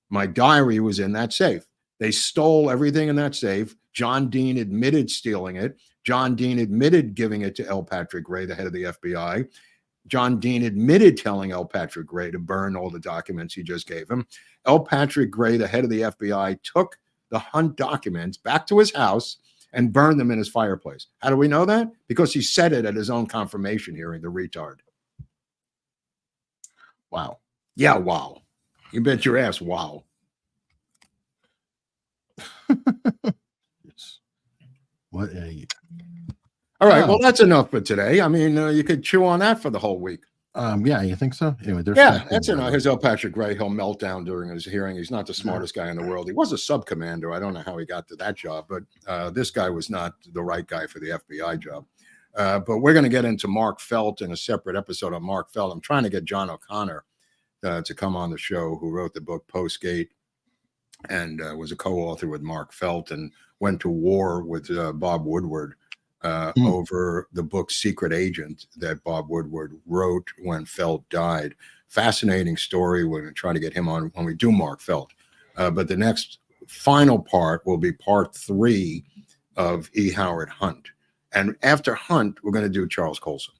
My diary was in that safe. They stole everything in that safe. John Dean admitted stealing it. John Dean admitted giving it to L. Patrick Gray, the head of the FBI. John Dean admitted telling L. Patrick Gray to burn all the documents he just gave him. L. Patrick Gray, the head of the FBI, took the Hunt documents back to his house and burned them in his fireplace. How do we know that? Because he said it at his own confirmation hearing, the retard. Wow. Yeah, wow. You bet your ass, wow. What a... All right, well, that's enough for today. I mean, you could chew on that for the whole week. Yeah, you think so? Anyway, there's that's enough. Here's L. Patrick Gray. He'll melt down during his hearing. He's not the smartest guy in the world. He was a sub-commander. I don't know how he got to that job, but this guy was not the right guy for the FBI job. But we're going to get into Mark Felt in a separate episode on Mark Felt. I'm trying to get John O'Connor to come on the show, who wrote the book Postgate and was a co-author with Mark Felt and went to war with Bob Woodward over the book Secret Agent that Bob Woodward wrote when Felt died. Fascinating story. We're going to try to get him on when we do Mark Felt. But the next final part will be part 3 of E. Howard Hunt. And after Hunt, we're going to do Charles Colson.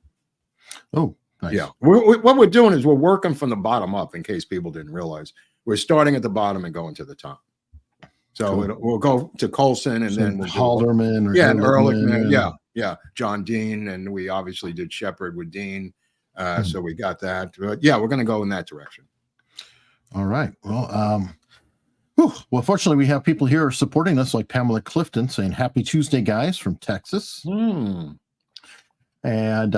Oh, nice. Yeah. What we're doing is we're working from the bottom up, in case people didn't realize. We're starting at the bottom and going to the top. So Cool. we'll go to Colson and then we'll Halderman. and Ehrlichman. Yeah. John Dean. And we obviously did Shepard with Dean. So we got that. But yeah, we're going to go in that direction. All right. Well, well, fortunately, we have people here supporting us, like Pamela Clifton saying, Happy Tuesday, guys, from Texas. And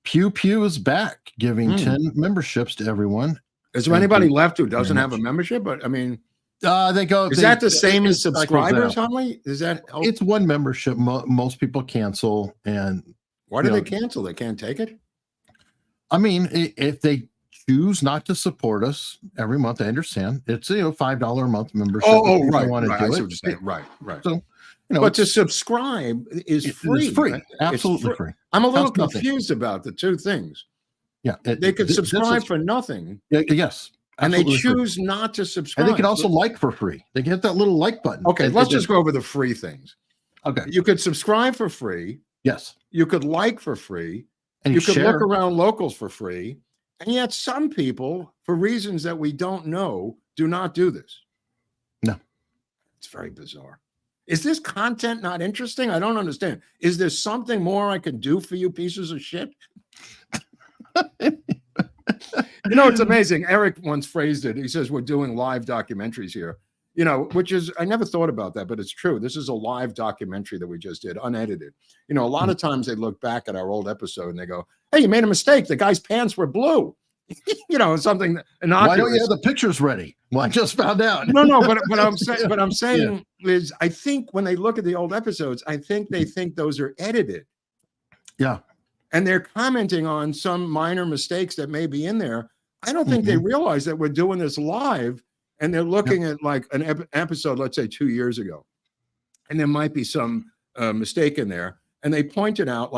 Pew Pew is back, giving 10 memberships to everyone. Is there anybody left who doesn't have a membership? But I mean, they go. Is that the same as subscribers, Hunley? Is that? It's one membership. Most people cancel, and why do they cancel? They can't take it. I mean, if they choose not to support us every month, I understand. It's $5 a month membership. Oh, right. Want to right. do I see it. what you're saying. Right. So, but to subscribe is free. It's free. Right? Absolutely free. I'm a little confused about the two things. Yeah, they could subscribe for nothing. Yes. And they choose not to subscribe. And they can also like for free. They get that little like button. Okay, let's just go over the free things. Okay. You could subscribe for free. Yes. You could like for free. And you could look around locals for free. And yet some people, for reasons that we don't know, do not do this. No. It's very bizarre. Is this content not interesting? I don't understand. Is there something more I can do for you pieces of shit? You know, it's amazing. Eric once phrased it. He says, we're doing live documentaries here, which is, I never thought about that, but it's true. This is a live documentary that we just did, unedited. A lot of times they look back at our old episode and they go, hey, you made a mistake. The guy's pants were blue. Something innocuous. Why don't you have the pictures ready? Well, I just found out. No, but I'm saying is, I think when they look at the old episodes, I think they think those are edited. Yeah. And they're commenting on some minor mistakes that may be in there. I don't think they realize that we're doing this live and they're looking at like an episode, let's say 2 years ago, and there might be some mistake in there. And they pointed out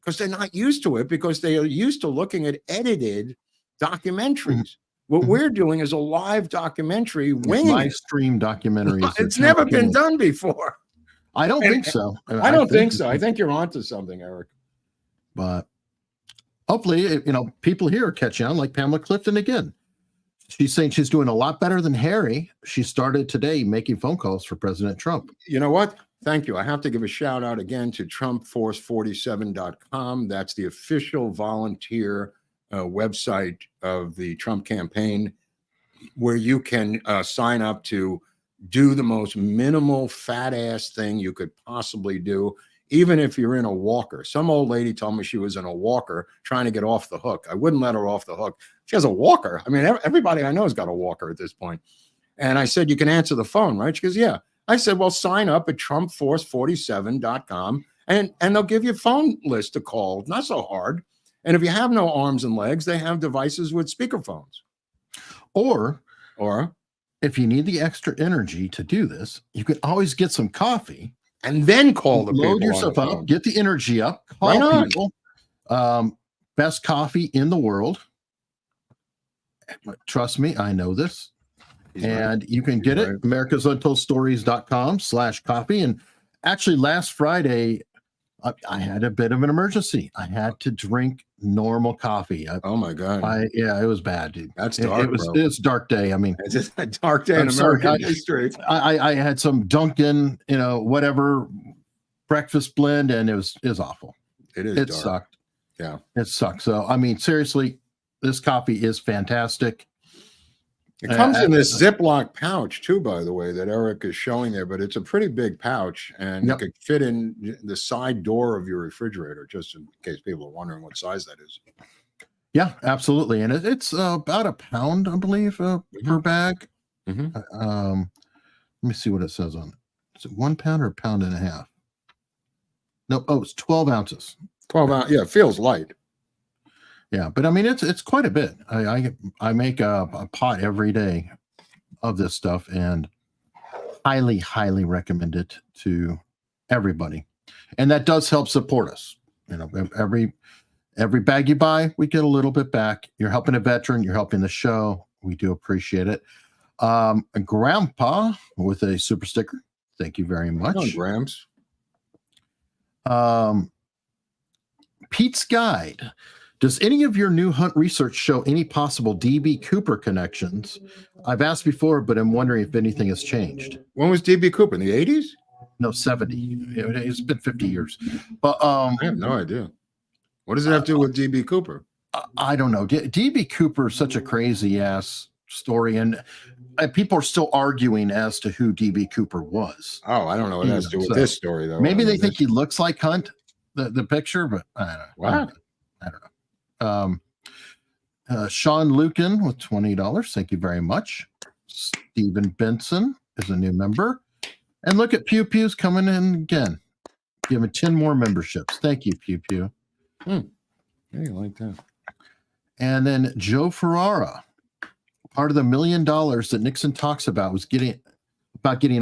because they're not used to it, because they are used to looking at edited documentaries. What we're doing is a live documentary, live stream documentary. It's never been done before. I don't think so. I don't think so. I think you're onto something, Eric. But hopefully, people here are catching on, like Pamela Clifton again. She's saying she's doing a lot better than Harry. She started today making phone calls for President Trump. You know what? Thank you. I have to give a shout out again to TrumpForce47.com. That's the official volunteer website of the Trump campaign, where you can sign up to do the most minimal fat ass thing you could possibly do. even if you're in a walker. Some old lady told me she was in a walker trying to get off the hook. I wouldn't let her off the hook. She has a walker. I mean, everybody I know has got a walker at this point. And I said, you can answer the phone, right? She goes, yeah. I said, well, sign up at trumpforce47.com and they'll give you a phone list to call. Not so hard. And if you have no arms and legs, they have devices with speakerphones. Or Or if you need the extra energy to do this, you can always get some coffee and then call the people. Load yourself on the up, phone. get the energy up, call Right on. people. Best coffee in the world. Trust me, I know this. He's And right. you can get it, americasuntoldstories.com/coffee. And actually last Friday, I had a bit of an emergency. I had to drink normal coffee. Oh my God. It was bad, dude. That's dark, It bro. was a dark day. I mean, It's just a dark day in I'm sorry, American history. I had some Dunkin', whatever breakfast blend, and it was awful. It is It dark. sucked. Yeah. It sucks. So, I mean, seriously, this coffee is fantastic. It comes in this Ziploc pouch too, by the way, that Eric is showing there, but it's a pretty big pouch and Yep. it could fit in the side door of your refrigerator, just in case people are wondering what size that is. Yeah, absolutely. And it's about a pound, I believe, per bag. Mhm. Let me see what it says on it. Is it 1 pound or a pound and a half? No, it's 12 ounces. 12 ounce. Yeah, it feels light. Yeah, but I mean, it's quite a bit. I make a pot every day of this stuff and highly recommend it to everybody. And that does help support us. Every bag you buy, we get a little bit back. You're helping a veteran. You're helping the show. We do appreciate it. Grandpa with a super sticker. Thank you very Come on, much. Grams. Pete's Guide. Does any of your new hunt research show any possible DB Cooper connections? I've asked before, but I'm wondering if anything has changed. When was DB Cooper? In the 80s? No, 70. It's been 50 years. But I have no idea. What does it have to do with DB Cooper? I don't know. DB Cooper is such a crazy ass story, and people are still arguing as to who DB Cooper was. Oh, I don't know what it has to do with So, this story, though. Maybe I they mean, think he looks like Hunt, the picture, but I don't know. What? I don't know. Sean Lucan with $20. Thank you very much. Stephen Benson is a new member. And look at Pew Pew's coming in again. Give him 10 more memberships. Thank you, Pew Pew. Yeah, you like that. And then Joe Ferrara. Part of the $1 million that Nixon talks about getting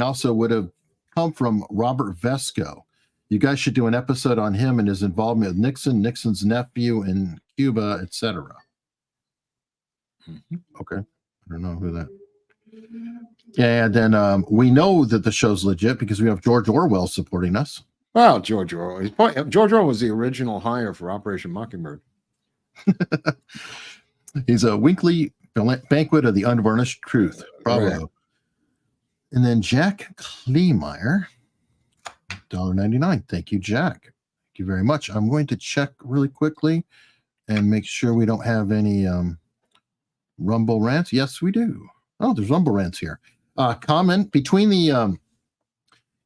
also would have come from Robert Vesco. You guys should do an episode on him and his involvement with Nixon, Nixon's nephew in Cuba, etc. Okay. I don't know who that. Yeah, and then we know that the show's legit because we have George Orwell supporting us. Well, George Orwell. George Orwell was the original hire for Operation Mockingbird. He's a weekly banquet of the unvarnished truth. Bravo. Right. And then Jack Kleemeyer, $1.99. Thank you, Jack. Thank you very much. I'm going to check really quickly and make sure we don't have any Rumble rants. Yes, we do. Oh, there's Rumble rants here. Comment between the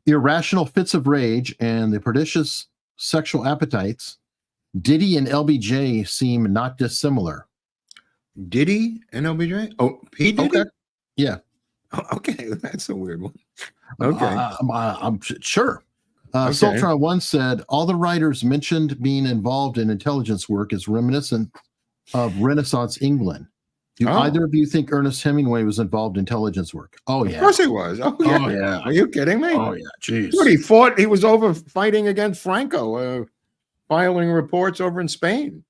irrational fits of rage and the prodigious sexual appetites, Diddy and LBJ seem not dissimilar. Diddy and LBJ? Oh, P. Diddy? Okay. Yeah. Oh, okay, that's a weird one. Okay. I'm sure. Okay. Sultron once said, all the writers mentioned being involved in intelligence work is reminiscent of Renaissance England. Do either of you think Ernest Hemingway was involved in intelligence work? Oh, yeah. Of course he was. Oh, yeah. Oh, yeah. Are you kidding me? Oh, yeah. Jeez. What, he fought? He was over fighting against Franco, filing reports over in Spain.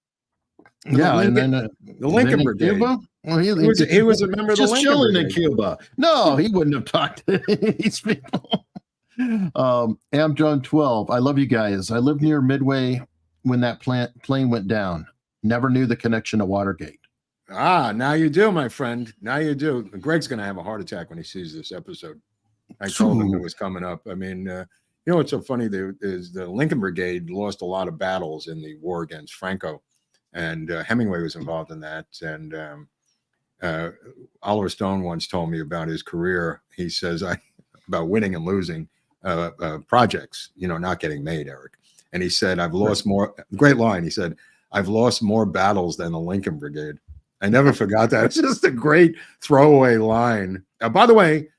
Yeah, and then the Lincoln in Brigade. Cuba? Well, He was a member of the just Lincoln chilling in Brigade. Cuba. No, he wouldn't have talked to these people. Amjohn 12. I love you guys. I lived near Midway when that plane went down. Never knew the connection to Watergate. Ah, now you do, my friend. Now you do. Greg's going to have a heart attack when he sees this episode. I told him it was coming up. I mean, you know what's so funny? There is the Lincoln Brigade lost a lot of battles in the war against Franco, and Hemingway was involved in that. And Oliver Stone once told me about his career. He says about winning and losing projects, not getting made, Eric. And he said, I've lost more, great line. He said, I've lost more battles than the Lincoln Brigade. I never forgot that. It's just a great throwaway line. By the way,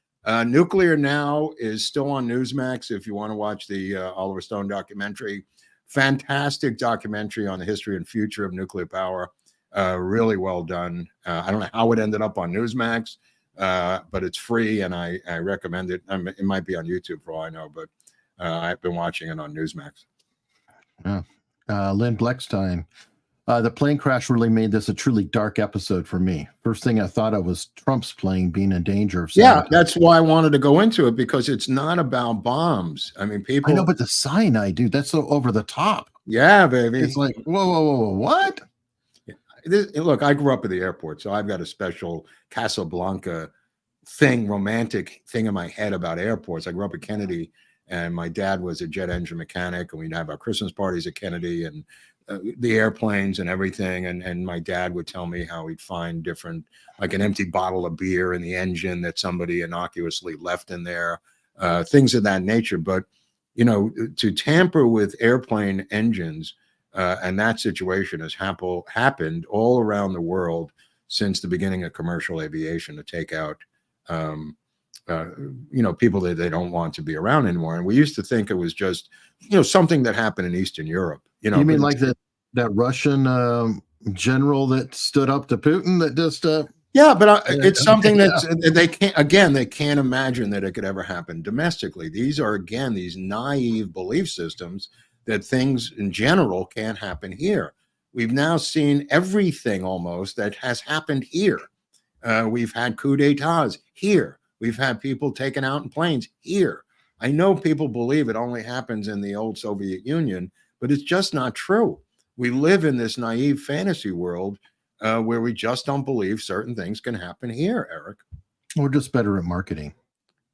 Nuclear Now is still on Newsmax if you want to watch the Oliver Stone documentary. Fantastic documentary on the history and future of nuclear power. Really well done. I don't know how it ended up on Newsmax, but it's free and I recommend it. It might be on YouTube for all I know, but I've been watching it on Newsmax. Yeah. Lynn Bleckstein. The plane crash really made this a truly dark episode for me. First thing I thought of was Trump's plane being in danger of Yeah, sabotage. that's why I wanted to go into it, because it's not about bombs. I mean, people. I know, but the cyanide, dude, that's so over the top. Yeah, baby. It's like, whoa, what? Look, I grew up at the airport, so I've got a special Casablanca romantic thing in my head about airports. I grew up at Kennedy, and my dad was a jet engine mechanic, and we'd have our Christmas parties at Kennedy and the airplanes and everything. And my dad would tell me how he'd find different, like an empty bottle of beer in the engine that somebody innocuously left in there, things of that nature. But, you know, to tamper with airplane engines, and that situation has happened all around the world since the beginning of commercial aviation, to take out, you know, people that they don't want to be around anymore. And we used to think it was just, you know, something that happened in Eastern Europe. You know, You mean like that Russian general that stood up to Putin that just yeah, but it's something that they can't imagine that it could ever happen domestically. These are, again, these naive belief systems that things in general can't happen here. We've now seen everything almost that has happened here. We've had coup d'etats here. We've had people taken out in planes here. I know people believe it only happens in the old Soviet Union, but it's just not true. We live in this naive fantasy world where we just don't believe certain things can happen here, Eric. we're just better at marketing.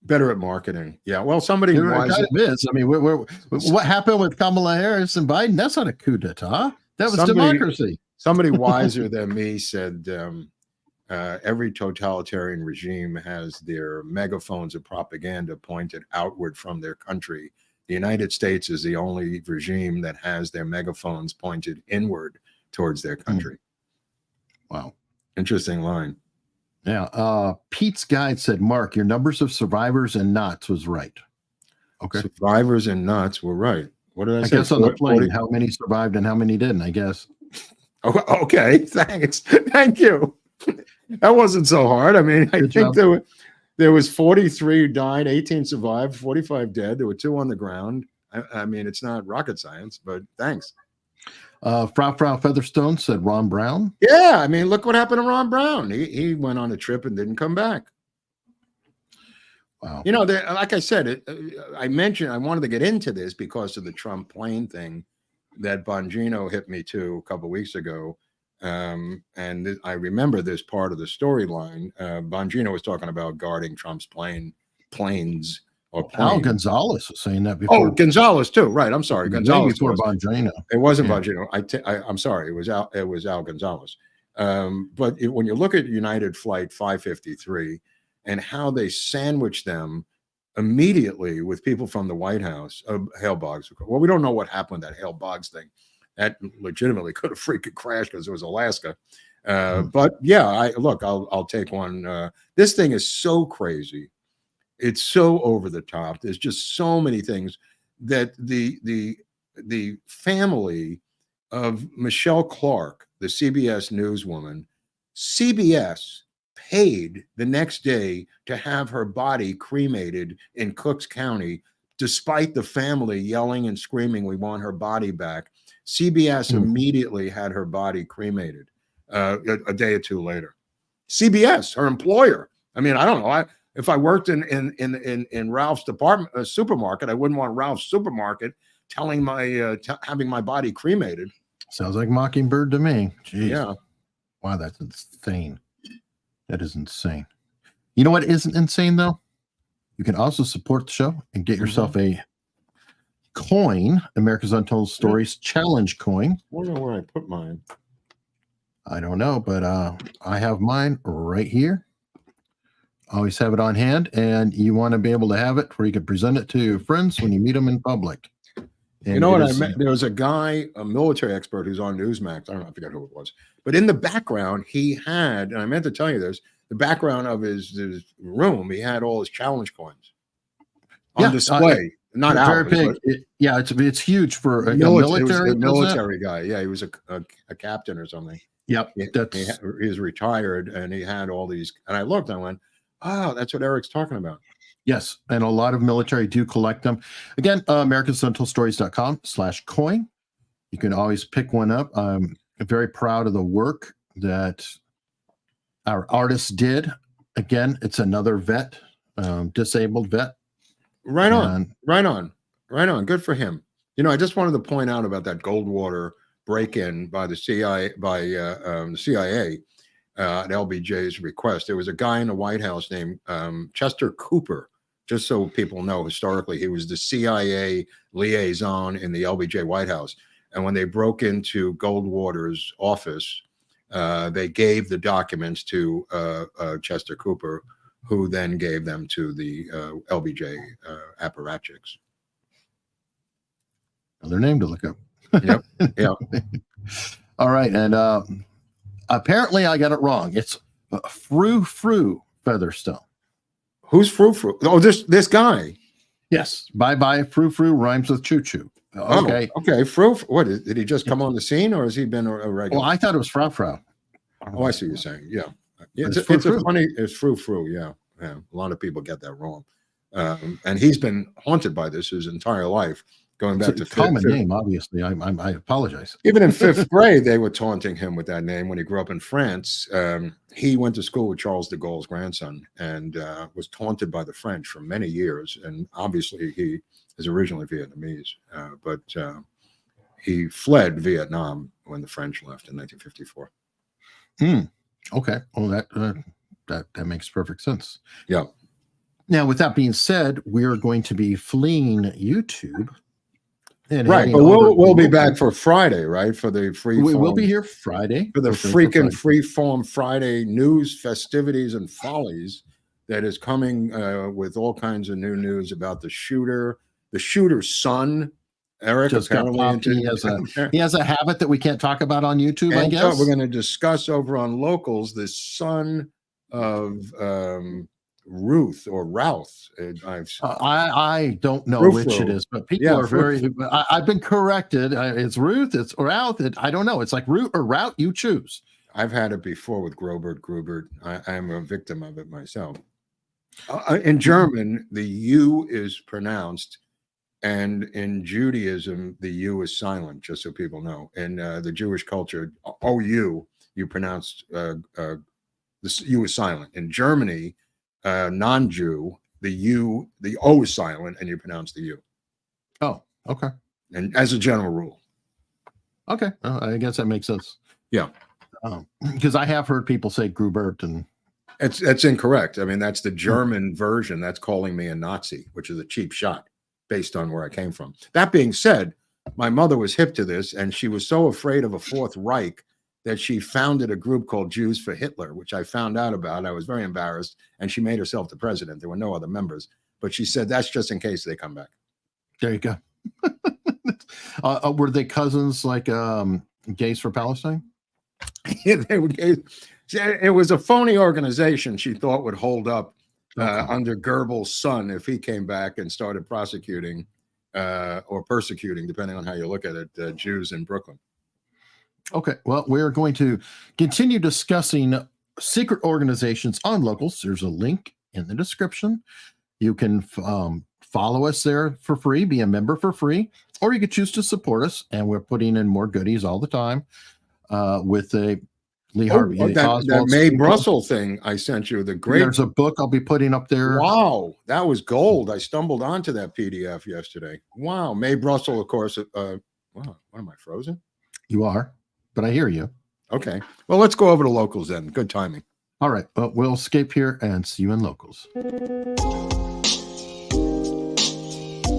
Better at marketing. Yeah. Well, somebody It wise. kind of is. I mean, what happened with Kamala Harris and Biden? That's not a coup d'etat. That was democracy. Somebody wiser than me said every totalitarian regime has their megaphones of propaganda pointed outward from their country. The United States is the only regime that has their megaphones pointed inward towards their country. Wow. Interesting line. Yeah. Pete's Guide said, Mark, your numbers of survivors and knots was right. Okay. Survivors and knots were right. What did I say? I guess on the plane, how many survived and how many didn't, I guess. Oh, okay. Thanks. Thank you. That wasn't so hard. I mean, I think there was 43 who died, 18 survived, 45 dead. There were 2 on the ground. I mean, it's not rocket science, but thanks. Frau Featherstone said Ron Brown. Yeah, I mean, look what happened to Ron Brown. He went on a trip and didn't come back. Wow. You know, like I said, I mentioned I wanted to get into this because of the Trump plane thing that Bongino hit me to a couple of weeks ago. And I remember this part of the storyline. Bongino was talking about guarding Trump's planes. Al Gonzalez was saying that before. Oh, Gonzalez too, right? I'm sorry, Gonzalez before Bongino. It wasn't Bongino. I'm sorry, it was Al Gonzalez. But when you look at United Flight 553 and how they sandwich them immediately with people from the White House, Hale Boggs. Well, we don't know what happened with that Hale Boggs thing. That legitimately could have freaking crashed because it was Alaska. But yeah, I'll take one. This thing is so crazy. It's so over the top. There's just so many things that the family of Michelle Clark, the CBS newswoman, CBS paid the next day to have her body cremated in Cooks County, despite the family yelling and screaming, "We want her body back." CBS immediately had her body cremated a day or two later. CBS, her employer. I mean, I don't know. If I worked in Ralph's department, supermarket, I wouldn't want Ralph's supermarket telling having my body cremated. Sounds like Mockingbird to me. Jeez. Yeah. Wow, that's insane. That is insane. You know what isn't insane though? You can also support the show and get yourself a coin, America's Untold Stories Challenge coin. I wonder where I put mine. I don't know, but I have mine right here. Always have it on hand, and you want to be able to have it where you can present it to your friends when you meet them in public. And You know what it I is- meant? There was a guy, a military expert who's on Newsmax. I don't know, I forget who it was. But in the background, he had, and I meant to tell you this, the background of his room, he had all his challenge coins on Yeah, display. Not very ours, big. but Yeah, it's huge for a it was military. a does that? military guy. Yeah, he was a captain or something. Yep, He he's retired, and he had all these. And I looked, and I went, "Oh, that's what Eric's talking about." yes, and a lot of military do collect them. Again, americansentinelstories.com/coin. You can always pick one up. I'm very proud of the work that our artist did. Again, it's another vet, disabled vet. Right on, And- right on, right on. Good for him. You know, I just wanted to point out about that Goldwater break-in by the CIA, the CIA at LBJ's request. There was a guy in the White House named Chester Cooper. Just so people know, historically, he was the CIA liaison in the LBJ White House. And when they broke into Goldwater's office, they gave the documents to Chester Cooper, who then gave them to the LBJ apparatchiks. Another name to look up. Yep. Yeah. All right, and apparently I got it wrong. It's Frou Featherstone. Who's Frou Frou? Oh, this guy. Yes, bye Frou rhymes with choo choo. Okay. Oh, okay. Frou. What did he just come on the scene, or has he been a regular? Well, I thought it was Frau. Oh, I see what you're saying. Yeah. It's It's Frou-Frou. a funny, it's Frou. Yeah. Yeah. A lot of people get that wrong. And he's been haunted by this his entire life, going back It's to a common fifth- name, obviously. I apologize. Even in fifth grade, they were taunting him with that name when he grew up in France. He went to school with Charles de Gaulle's grandson and was taunted by the French for many years. And obviously, he is originally Vietnamese, but he fled Vietnam when the French left in 1954. Okay. Well, that makes perfect sense. Yeah. Now, with that being said, we're going to be fleeing YouTube. And Right, heading but over we'll be to- back for Friday, right? For the free. We will form- be here Friday for the Okay, freaking Friday. free form Friday news, festivities, and follies that is coming with all kinds of new news about the shooter's son, Eric. Just got popped. He has a habit that we can't talk about on YouTube, I And guess. we're going to discuss over on Locals the son of Ruth or Routh. I don't know Frou-Frou. which it is, but people Yeah, are very. I've been corrected. It's Ruth. It's Routh. I don't know. It's like root or route. You choose. I've had it before with Groubert. I'm a victim of it myself. In German, the U is pronounced, and in Judaism, the U is silent, just so people know. In the Jewish culture, OU, you pronounced the U is silent. In Germany, non-Jew, the O is silent, and you pronounce the U. Oh, okay. And as a general rule. Okay. I guess that makes sense. Yeah. Because I have heard people say Groubert and That's incorrect. I mean, that's the German version. That's calling me a Nazi, which is a cheap shot based on where I came from. That being said, my mother was hip to this, and she was so afraid of a Fourth Reich that she founded a group called Jews for Hitler, which I found out about. I was very embarrassed, and she made herself the president. There were no other members, but she said that's just in case they come back. there you go. Were they cousins like Gays for Palestine? Yeah, they were gays. It was a phony organization she thought would hold up under Goebbels' son if he came back and started prosecuting or persecuting, depending on how you look at it, Jews in Brooklyn. Okay. Well, we're going to continue discussing secret organizations on Locals. There's a link in the description. You can follow us there for free, be a member for free, or you could choose to support us. And we're putting in more goodies all the time with a Lee Harvey. that Oswald May speaker. Brussel thing I sent you, the great. There's a book I'll be putting up there. Wow, that was gold. I stumbled onto that PDF yesterday. Wow, May Brussel, of course. Wow, what am I, frozen? You are, but I hear you. Okay, well, let's go over to Locals then. Good timing. All right, but we'll escape here and see you in Locals.